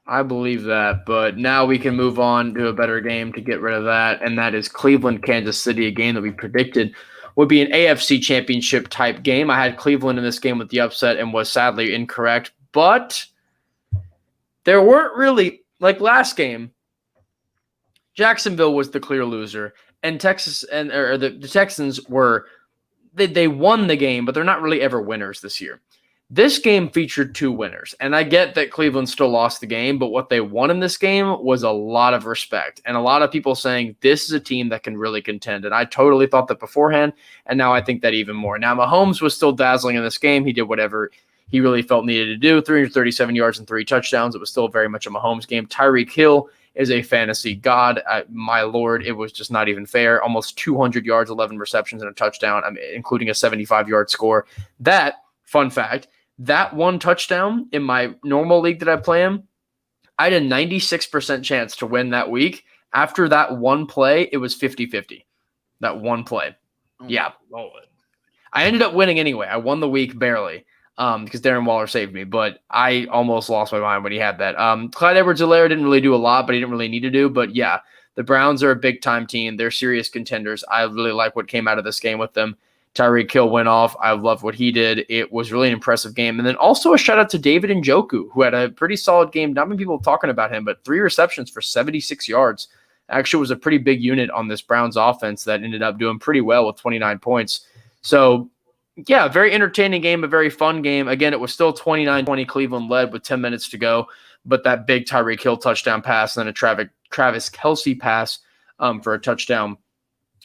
I believe that, but now we can move on to a better game to get rid of that, and that is Cleveland, Kansas City, a game that we predicted would be an AFC championship type game. I had Cleveland in this game with the upset and was sadly incorrect, but there weren't really, like last game, Jacksonville was the clear loser, and the Texans were, they won the game, but they're not really ever winners this year. This game featured 2 winners, and I get that Cleveland still lost the game, but what they won in this game was a lot of respect and a lot of people saying this is a team that can really contend, and I totally thought that beforehand, and now I think that even more. Now, Mahomes was still dazzling in this game. He did whatever he really felt needed to do, 337 yards and 3 touchdowns. It was still very much a Mahomes game. Tyreek Hill is a fantasy god. My Lord, it was just not even fair. Almost 200 yards, 11 receptions, and a touchdown, including a 75-yard score. That, fun fact, that one touchdown in my normal league that I play in, I had a 96% chance to win that week. After that one play, it was 50-50. That one play. Yeah. Lord. I ended up winning anyway. I won the week barely because Darren Waller saved me, but I almost lost my mind when he had that. Clyde Edwards-Helaire didn't really do a lot, but he didn't really need to do. But yeah, the Browns are a big-time team. They're serious contenders. I really like what came out of this game with them. Tyreek Hill went off. I love what he did. It was really an impressive game. And then also a shout out to David Njoku, who had a pretty solid game. Not many people talking about him, but 3 receptions for 76 yards. Actually was a pretty big unit on this Browns offense that ended up doing pretty well with 29 points. So, yeah, very entertaining game, a very fun game. Again, it was still 29-20 Cleveland led with 10 minutes to go, but that big Tyreek Hill touchdown pass and then a Travis Kelce pass for a touchdown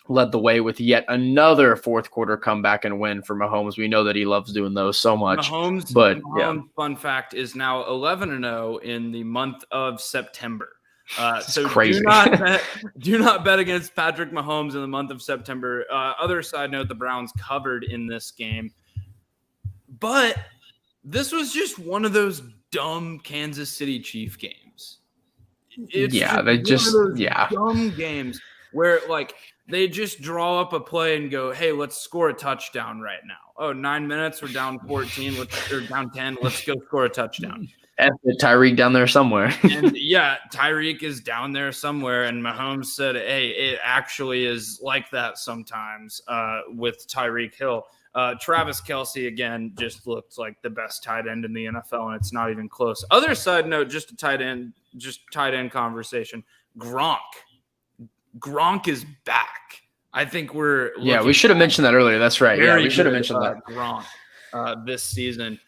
led the way with yet another fourth quarter comeback and win for Mahomes. We know that he loves doing those so much. Mahomes, fun fact, is now 11-0 in the month of September. So crazy. do not bet against Patrick Mahomes in the month of September. Other side note, the Browns covered in this game. But this was just one of those dumb Kansas City Chief games. It's dumb games where, like, they just draw up a play and go, hey, let's score a touchdown right now. Oh, 9 minutes, we're down 14, or down 10, let's go score a touchdown. Tyreek down there somewhere. And yeah, Tyreek is down there somewhere, and Mahomes said, hey, it actually is like that sometimes with Tyreek Hill. Travis Kelce, again, just looked like the best tight end in the NFL, and it's not even close. Other side note, just tight end conversation, Gronk is back. I think we should have mentioned that earlier. That's right. Yeah, we should have mentioned that. Gronk this season.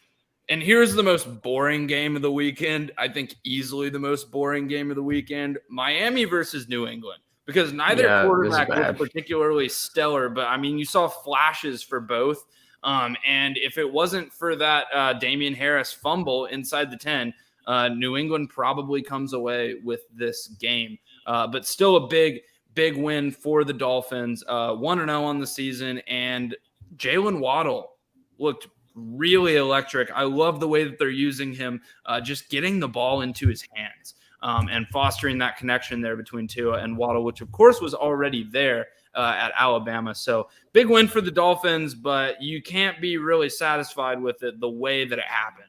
And here's the most boring game of the weekend. I think easily the most boring game of the weekend. Miami versus New England. Because neither quarterback was particularly stellar, but I mean, you saw flashes for both. And if it wasn't for that Damian Harris fumble inside the 10, New England probably comes away with this game. But still a big win for the Dolphins. 1-0 on the season, and Jalen Waddle looked really electric. I love the way that they're using him, just getting the ball into his hands and fostering that connection there between Tua and Waddle, which of course was already there at Alabama. So big win for the Dolphins, but you can't be really satisfied with it the way that it happened.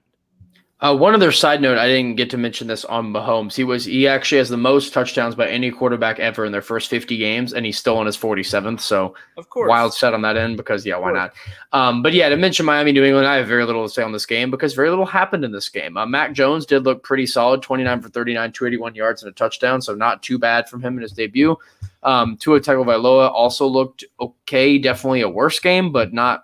One other side note, I didn't get to mention this on Mahomes. He actually has the most touchdowns by any quarterback ever in their first 50 games, and he's still on his 47th. So, of course, wild set on that end because, why not? But yeah, to mention Miami, New England, I have very little to say on this game because very little happened in this game. Mac Jones did look pretty solid, 29 for 39, 281 yards and a touchdown, so not too bad from him in his debut. Tua Tagovailoa also looked okay, definitely a worse game, but not.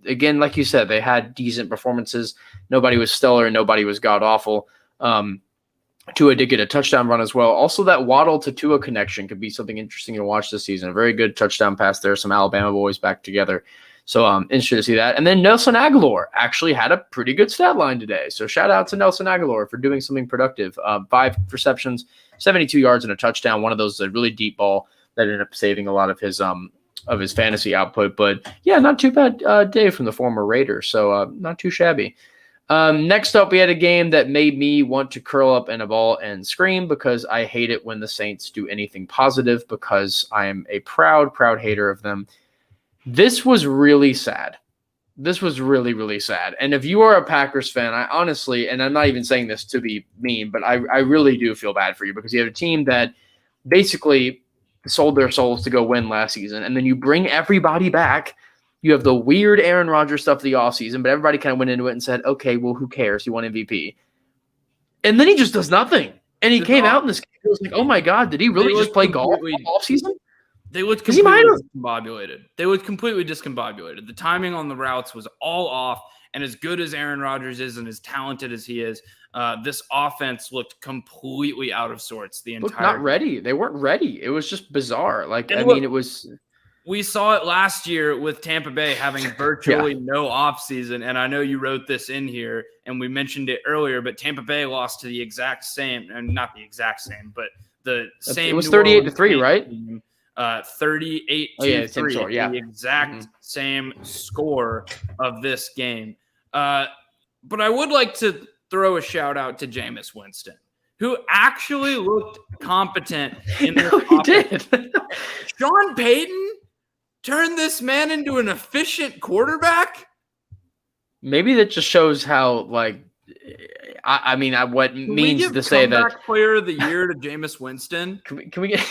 Again, like you said, they had decent performances. Nobody was stellar and nobody was god-awful. Tua did get a touchdown run as well. Also, that Waddle to Tua connection could be something interesting to watch this season. A very good touchdown pass there. Some Alabama boys back together. So interested to see that. And then Nelson Aguilar actually had a pretty good stat line today. So shout out to Nelson Aguilar for doing something productive. 5 receptions, 72 yards and a touchdown. One of those, a really deep ball that ended up saving a lot of his fantasy output. But yeah, not too bad day from the former Raider. So not too shabby. Next up, we had a game that made me want to curl up in a ball and scream because I hate it when the Saints do anything positive because I am a proud hater of them. This was really sad. This was really, really sad. And if you are a Packers fan, I honestly, and I'm not even saying this to be mean, but I really do feel bad for you because you have a team that basically sold their souls to go win last season, and then you bring everybody back. You have the weird Aaron Rodgers stuff the offseason, but everybody kind of went into it and said, okay, well, who cares? He won MVP. And then he just does nothing. And he came out in this game. It was like, oh, my God, did he really just play golf all offseason? They looked completely discombobulated. The timing on the routes was all off, And as good as Aaron Rodgers is and as talented as he is, this offense looked completely out of sorts the entire time. Not ready. They weren't ready. It was just bizarre. It was. We saw it last year with Tampa Bay having virtually no offseason. And I know you wrote this in here and we mentioned it earlier, but Tampa Bay lost to the exact same, and not the exact same, but the same. It was 38-3, right? 38-3. Yeah. The exact same score of this game. But I would like to throw a shout out to Jameis Winston, who actually looked competent in this he did. Sean Payton turned this man into an efficient quarterback. Maybe that just shows how, what means to say that player of the year to Jameis Winston. Can we get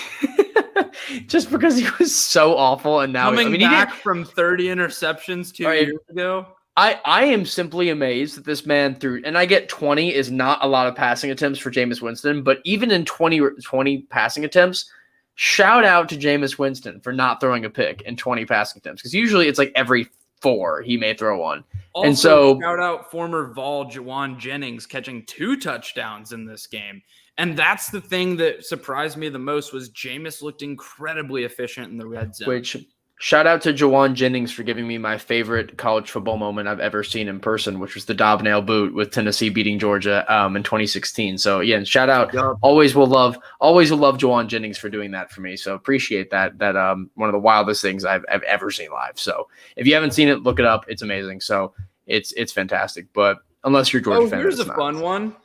just because he was so awful and now coming back from 30 interceptions 2 years ago. I am simply amazed that this man threw, and I get 20 is not a lot of passing attempts for Jameis Winston, but even in 20 passing attempts, shout out to Jameis Winston for not throwing a pick in 20 passing attempts, because usually it's like every 4 he may throw one. Also, and so shout out former Vol Juwan Jennings catching 2 touchdowns in this game. And that's the thing that surprised me the most was Jameis looked incredibly efficient in the red zone. Which shout out to Juwan Jennings for giving me my favorite college football moment I've ever seen in person, which was the Dobnail boot with Tennessee beating Georgia in 2016. So yeah, shout out. Yep. Always will love Juwan Jennings for doing that for me. So appreciate that. That one of the wildest things I've ever seen live. So if you haven't seen it, look it up. It's amazing. So it's fantastic. But unless you're a Georgia fan, here's a fun one.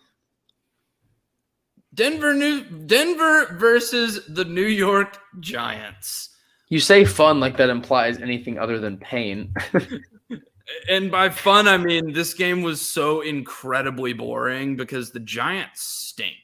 Denver versus the New York Giants. You say fun like that implies anything other than pain. And by fun, I mean this game was so incredibly boring because the Giants stink.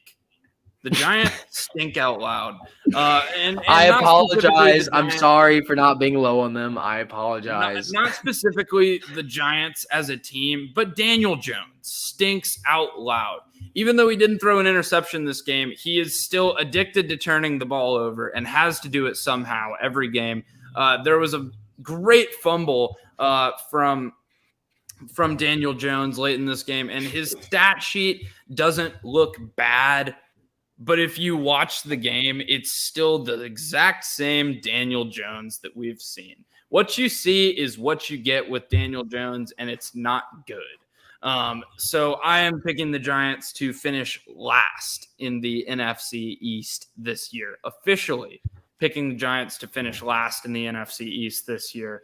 The Giants stink out loud. And I apologize. I'm sorry for not being low on them. I apologize. Not specifically the Giants as a team, but Daniel Jones stinks out loud. Even though he didn't throw an interception this game, he is still addicted to turning the ball over and has to do it somehow every game. There was a great fumble from Daniel Jones late in this game, and his stat sheet doesn't look bad. But if you watch the game, it's still the exact same Daniel Jones that we've seen. What you see is what you get with Daniel Jones, and it's not good. So I am picking the Giants to finish last in the NFC East this year. Officially picking the Giants to finish last in the NFC East this year.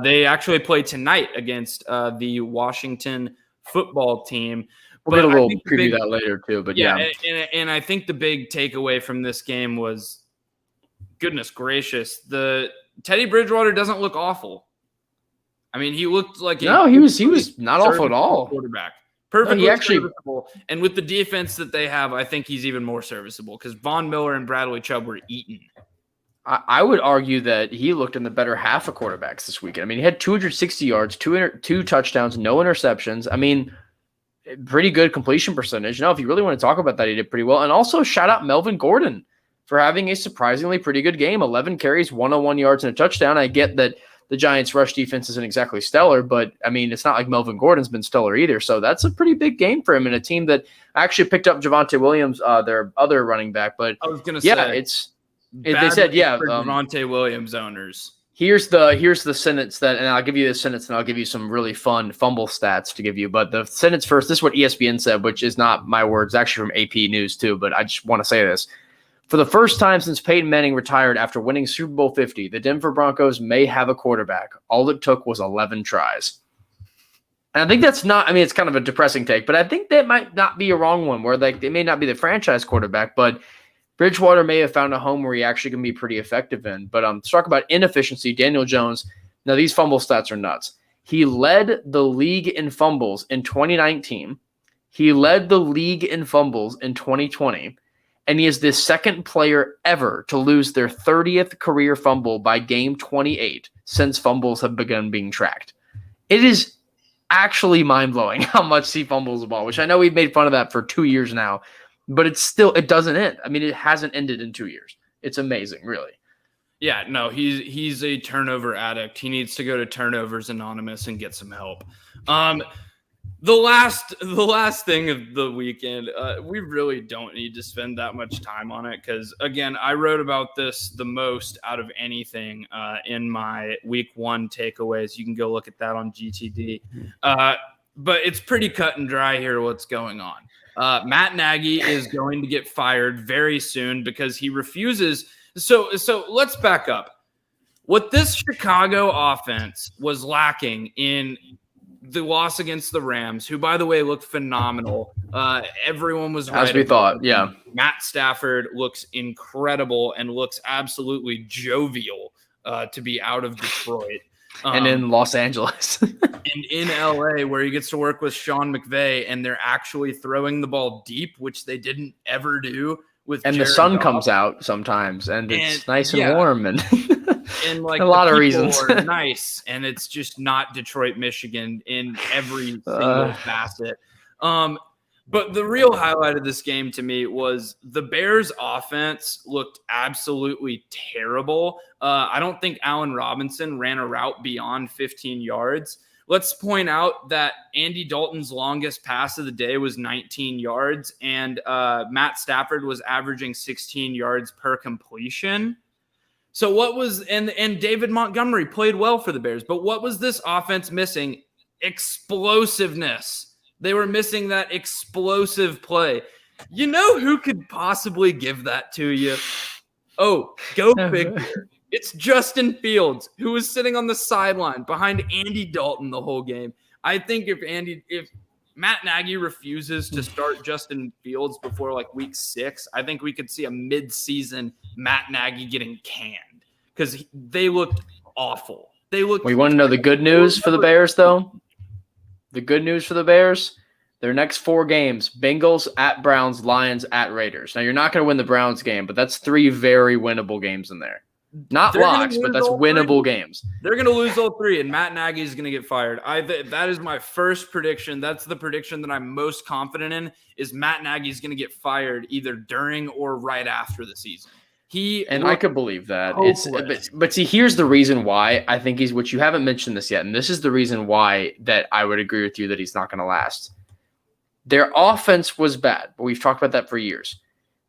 They actually play tonight against the Washington football team. We'll get a little preview that later too, but yeah. And I think the big takeaway from this game was, goodness gracious, the Teddy Bridgewater doesn't look awful. I mean, he looked like he was not awful at all. Quarterback, perfectly serviceable. And with the defense that they have, I think he's even more serviceable because Von Miller and Bradley Chubb were eaten. I would argue that he looked in the better half of quarterbacks this weekend. I mean, he had 260 yards, two touchdowns, no interceptions. I mean, pretty good completion percentage. Now, if you really want to talk about that, he did pretty well. And also shout out Melvin Gordon for having a surprisingly pretty good game. 11 carries, 101 yards, and a touchdown. I get that the Giants' rush defense isn't exactly stellar, but, I mean, it's not like Melvin Gordon's been stellar either. So that's a pretty big game for him in a team that actually picked up Javonte Williams, their other running back. But, I was going to say, they said, Javonte Williams owners. Here's the sentence that, and I'll give you the sentence and I'll give you some really fun fumble stats to give you. But the sentence first, this is what ESPN said, which is not my words, actually from AP News too, but I just want to say this. For the first time since Peyton Manning retired after winning Super Bowl 50, the Denver Broncos may have a quarterback. All it took was 11 tries. And I think that's not, I mean, it's kind of a depressing take, but I think that might not be a wrong one where they may not be the franchise quarterback, but Bridgewater may have found a home where he actually can be pretty effective in. But to talk about inefficiency, Daniel Jones, now these fumble stats are nuts. He led the league in fumbles in 2019. He led the league in fumbles in 2020. And he is the second player ever to lose their 30th career fumble by game 28 since fumbles have begun being tracked. It is actually mind-blowing how much he fumbles the ball, which I know we've made fun of that for 2 years now. But it doesn't end. I mean, it hasn't ended in 2 years. It's amazing, really. Yeah, no, he's a turnover addict. He needs to go to Turnovers Anonymous and get some help. The last thing of the weekend, we really don't need to spend that much time on it because, again, I wrote about this the most out of anything in my week 1 takeaways. You can go look at that on GTD. But it's pretty cut and dry here what's going on. Matt Nagy is going to get fired very soon because he refuses. So let's back up. What this Chicago offense was lacking in the loss against the Rams, who, by the way, looked phenomenal. Everyone was right. As we thought, yeah. Matt Stafford looks incredible and looks absolutely jovial to be out of Detroit. And in Los Angeles. And in LA, where he gets to work with Sean McVay, and they're actually throwing the ball deep, which they didn't ever do with And Jared the sun Goff. comes out sometimes, and it's nice and warm. And like a lot of reasons are nice, and it's just not Detroit, Michigan in every single facet. But the real highlight of this game to me was the Bears offense looked absolutely terrible. I don't think Allen Robinson ran a route beyond 15 yards. Let's point out that Andy Dalton's longest pass of the day was 19 yards, and Matt Stafford was averaging 16 yards per completion. So what was – and David Montgomery played well for the Bears, but what was this offense missing? Explosiveness. They were missing that explosive play. You know who could possibly give that to you? Oh, go figure. It's Justin Fields, who was sitting on the sideline behind Andy Dalton the whole game. I think if Matt Nagy refuses to start Justin Fields before like week 6, I think we could see a mid-season Matt Nagy getting canned because they looked awful. We want to know the good news for the Bears, though? The good news for the Bears, their next 4 games, Bengals at Browns, Lions at Raiders. Now, you're not going to win the Browns game, but that's 3 very winnable games in there. Not locks, but that's winnable games. They're going to lose all 3, and Matt Nagy is going to get fired. That is my first prediction. That's the prediction that I'm most confident in, is Matt Nagy is going to get fired either during or right after the season. I could believe that. But see, here's the reason why I think which you haven't mentioned this yet, and this is the reason why that I would agree with you that he's not going to last. Their offense was bad, but we've talked about that for years.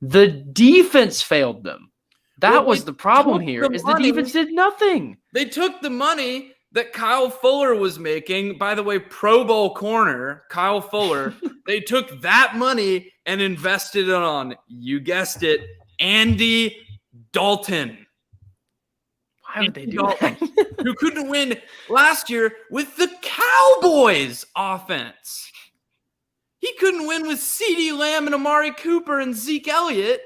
The defense failed them. That was the problem here, is the defense did nothing. They took the money that Kyle Fuller was making, by the way, Pro Bowl corner, Kyle Fuller. They took that money and invested it on, you guessed it, Andy Dalton. Why would they do that? Who couldn't win last year with the Cowboys offense. He couldn't win with CeeDee Lamb and Amari Cooper and Zeke Elliott.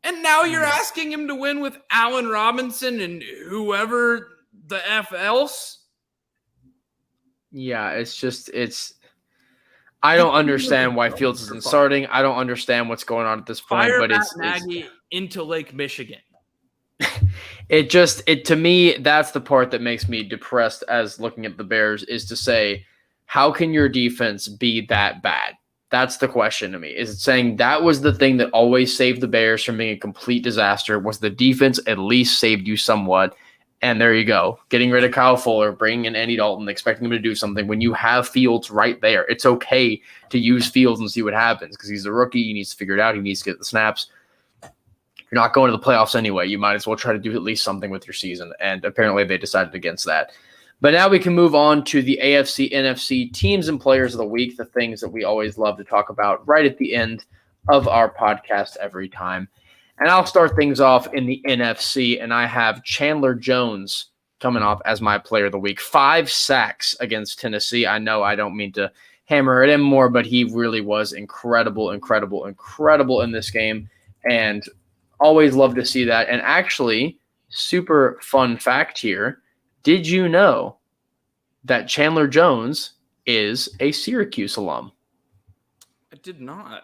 And now you're asking him to win with Allen Robinson and whoever the F else? Yeah, I don't understand why Fields isn't starting. I don't understand what's going on at this point. Fire but Matt Nagy into Lake Michigan. To me, that's the part that makes me depressed as looking at the Bears, is to say, how can your defense be that bad? That's the question to me. Is it saying that was the thing that always saved the Bears from being a complete disaster? Was the defense at least saved you somewhat? And there you go. Getting rid of Kyle Fuller, bringing in Andy Dalton, expecting him to do something when you have Fields right there. It's okay to use Fields and see what happens because he's a rookie. He needs to figure it out. He needs to get the snaps. You're not going to the playoffs anyway. You might as well try to do at least something with your season. And apparently they decided against that. But now we can move on to the AFC, NFC teams and players of the week, the things that we always love to talk about right at the end of our podcast every time. And I'll start things off in the NFC, and I have Chandler Jones coming off as my player of the week. 5 sacks against Tennessee. I know I don't mean to hammer it in more, but he really was incredible in this game, and always love to see that. And actually, super fun fact here, did you know that Chandler Jones is a Syracuse alum? I did not.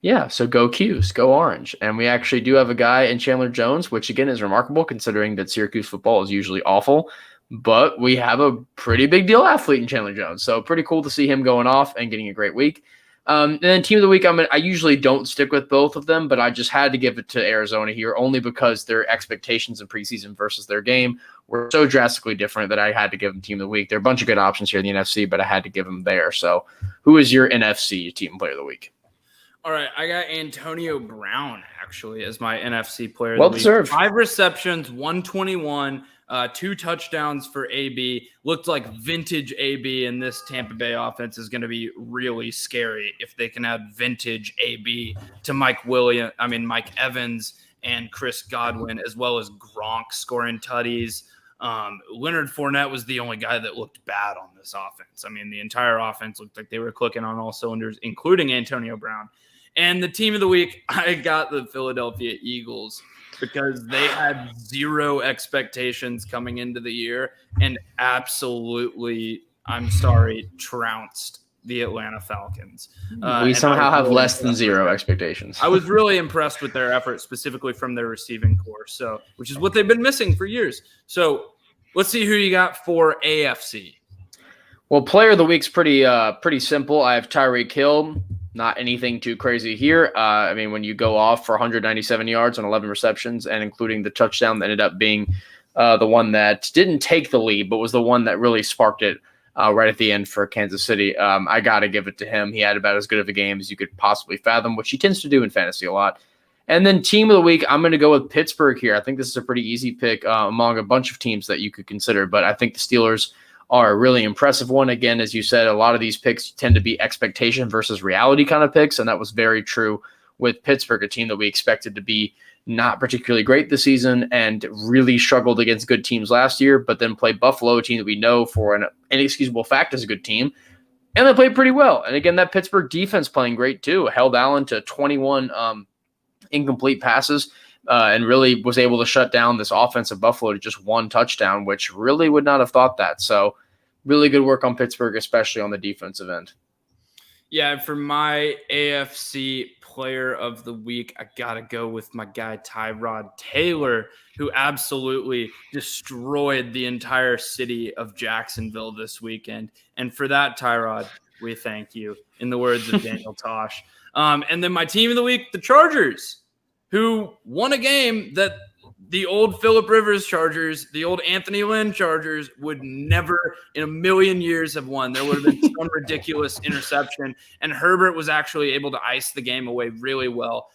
Yeah, so go Qs, go Orange. And we actually do have a guy in Chandler Jones, which again is remarkable considering that Syracuse football is usually awful. But we have a pretty big deal athlete in Chandler Jones. So pretty cool to see him going off and getting a great week. And then team of the week, I usually don't stick with both of them, but I just had to give it to Arizona here only because their expectations in preseason versus their game were so drastically different that I had to give them team of the week. There are a bunch of good options here in the NFC, but I had to give them there. So who is your NFC team player of the week? All right, I got Antonio Brown, actually, as my NFC player of the week. Well deserved. 5 receptions, 121, 2 touchdowns for AB. Looked like vintage AB, and this Tampa Bay offense is going to be really scary if they can add vintage AB to Mike Evans and Chris Godwin, as well as Gronk scoring tutties. Leonard Fournette was the only guy that looked bad on this offense. I mean, the entire offense looked like they were clicking on all cylinders, including Antonio Brown. And the team of the week, I got the Philadelphia Eagles because they had 0 expectations coming into the year and absolutely, trounced the Atlanta Falcons. We somehow have less than 0 expectations. I was really impressed with their effort, specifically from their receiving core, which is what they've been missing for years. So let's see who you got for AFC. Well, player of the week's pretty simple. I have Tyreek Hill. Not anything too crazy here. When you go off for 197 yards on 11 receptions, and including the touchdown that ended up being the one that didn't take the lead, but was the one that really sparked it right at the end for Kansas City. I got to give it to him. He had about as good of a game as you could possibly fathom, which he tends to do in fantasy a lot. And then team of the week, I'm going to go with Pittsburgh here. I think this is a pretty easy pick among a bunch of teams that you could consider, but I think the Steelers are a really impressive one. Again, as you said, a lot of these picks tend to be expectation versus reality kind of picks, and that was very true with Pittsburgh, a team that we expected to be not particularly great this season and really struggled against good teams last year, but then played Buffalo, a team that we know for an inexcusable fact is a good team, and they played pretty well. And again, that Pittsburgh defense playing great too, held Allen to 21 incomplete passes, and really was able to shut down this offense of Buffalo to just 1 touchdown, which really would not have thought that. So really good work on Pittsburgh, especially on the defensive end. Yeah, for my AFC player of the week, I got to go with my guy Tyrod Taylor, who absolutely destroyed the entire city of Jacksonville this weekend. And for that, Tyrod, we thank you, in the words of Daniel Tosh. And then my team of the week, the Chargers, who won a game that the old Phillip Rivers Chargers, the old Anthony Lynn Chargers would never in a million years have won. There would have been some ridiculous interception, and Herbert was actually able to ice the game away really well.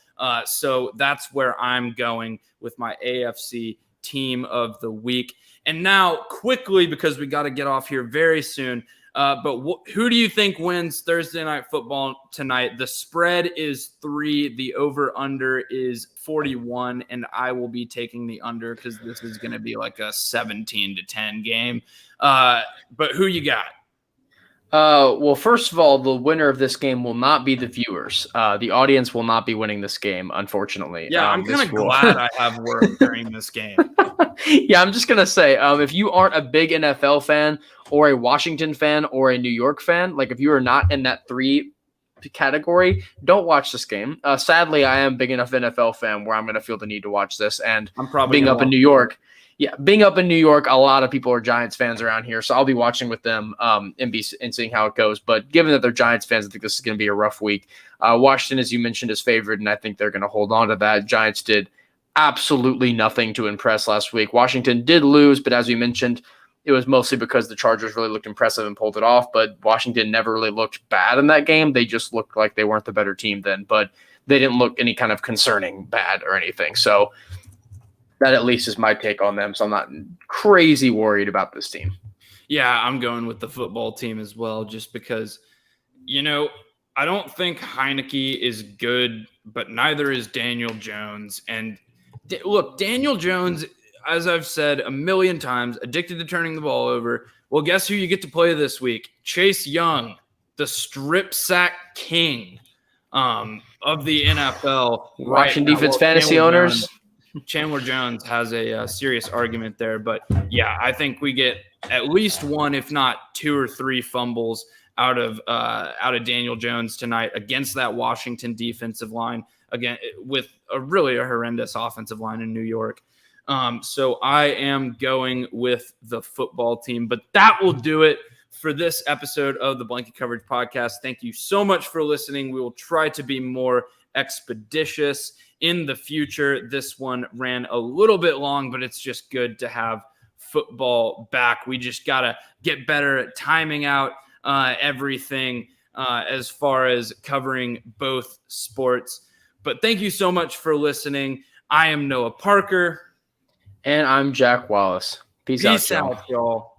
So that's where I'm going with my AFC team of the week. And now quickly, because we got to get off here very soon, but who do you think wins Thursday Night Football tonight? The spread is 3. The over-under is 41, and I will be taking the under because this is going to be like a 17-10 game. But who you got? Well, first of all, the winner of this game will not be the viewers. The audience will not be winning this game, unfortunately. Yeah, I'm kind of glad I have work during this game. Yeah, I'm just going to say, if you aren't a big NFL fan or a Washington fan or a New York fan, like if you are not in that 3 category, don't watch this game. Sadly, I am a big enough NFL fan where I'm going to feel the need to watch this. And I'm probably being up in New York, a lot of people are Giants fans around here, so I'll be watching with them and seeing how it goes. But given that they're Giants fans, I think this is going to be a rough week. Washington, as you mentioned, is favored, and I think they're going to hold on to that. Giants did absolutely nothing to impress last week. Washington did lose, but as we mentioned, it was mostly because the Chargers really looked impressive and pulled it off, but Washington never really looked bad in that game. They just looked like they weren't the better team then, but they didn't look any kind of concerning bad or anything. So that at least is my take on them. So I'm not crazy worried about this team. Yeah, I'm going with the football team as well, just because, I don't think Heineke is good, but neither is Daniel Jones. And look, Daniel Jones, as I've said a million times, addicted to turning the ball over. Well, guess who you get to play this week? Chase Young, the strip sack king of the NFL. Watching defense fantasy owners. Chandler Jones has a serious argument there. But, yeah, I think we get at least 1, if not 2 or 3 fumbles out of Daniel Jones tonight against that Washington defensive line, again, with a horrendous offensive line in New York. So I am going with the football team, but that will do it for this episode of the Blanket Coverage Podcast. Thank you so much for listening. We will try to be more expeditious in the future. This one ran a little bit long, but it's just good to have football back. We just got to get better at timing out everything as far as covering both sports. But thank you so much for listening. I am Noah Parker. And I'm Jack Wallace. Peace out, y'all.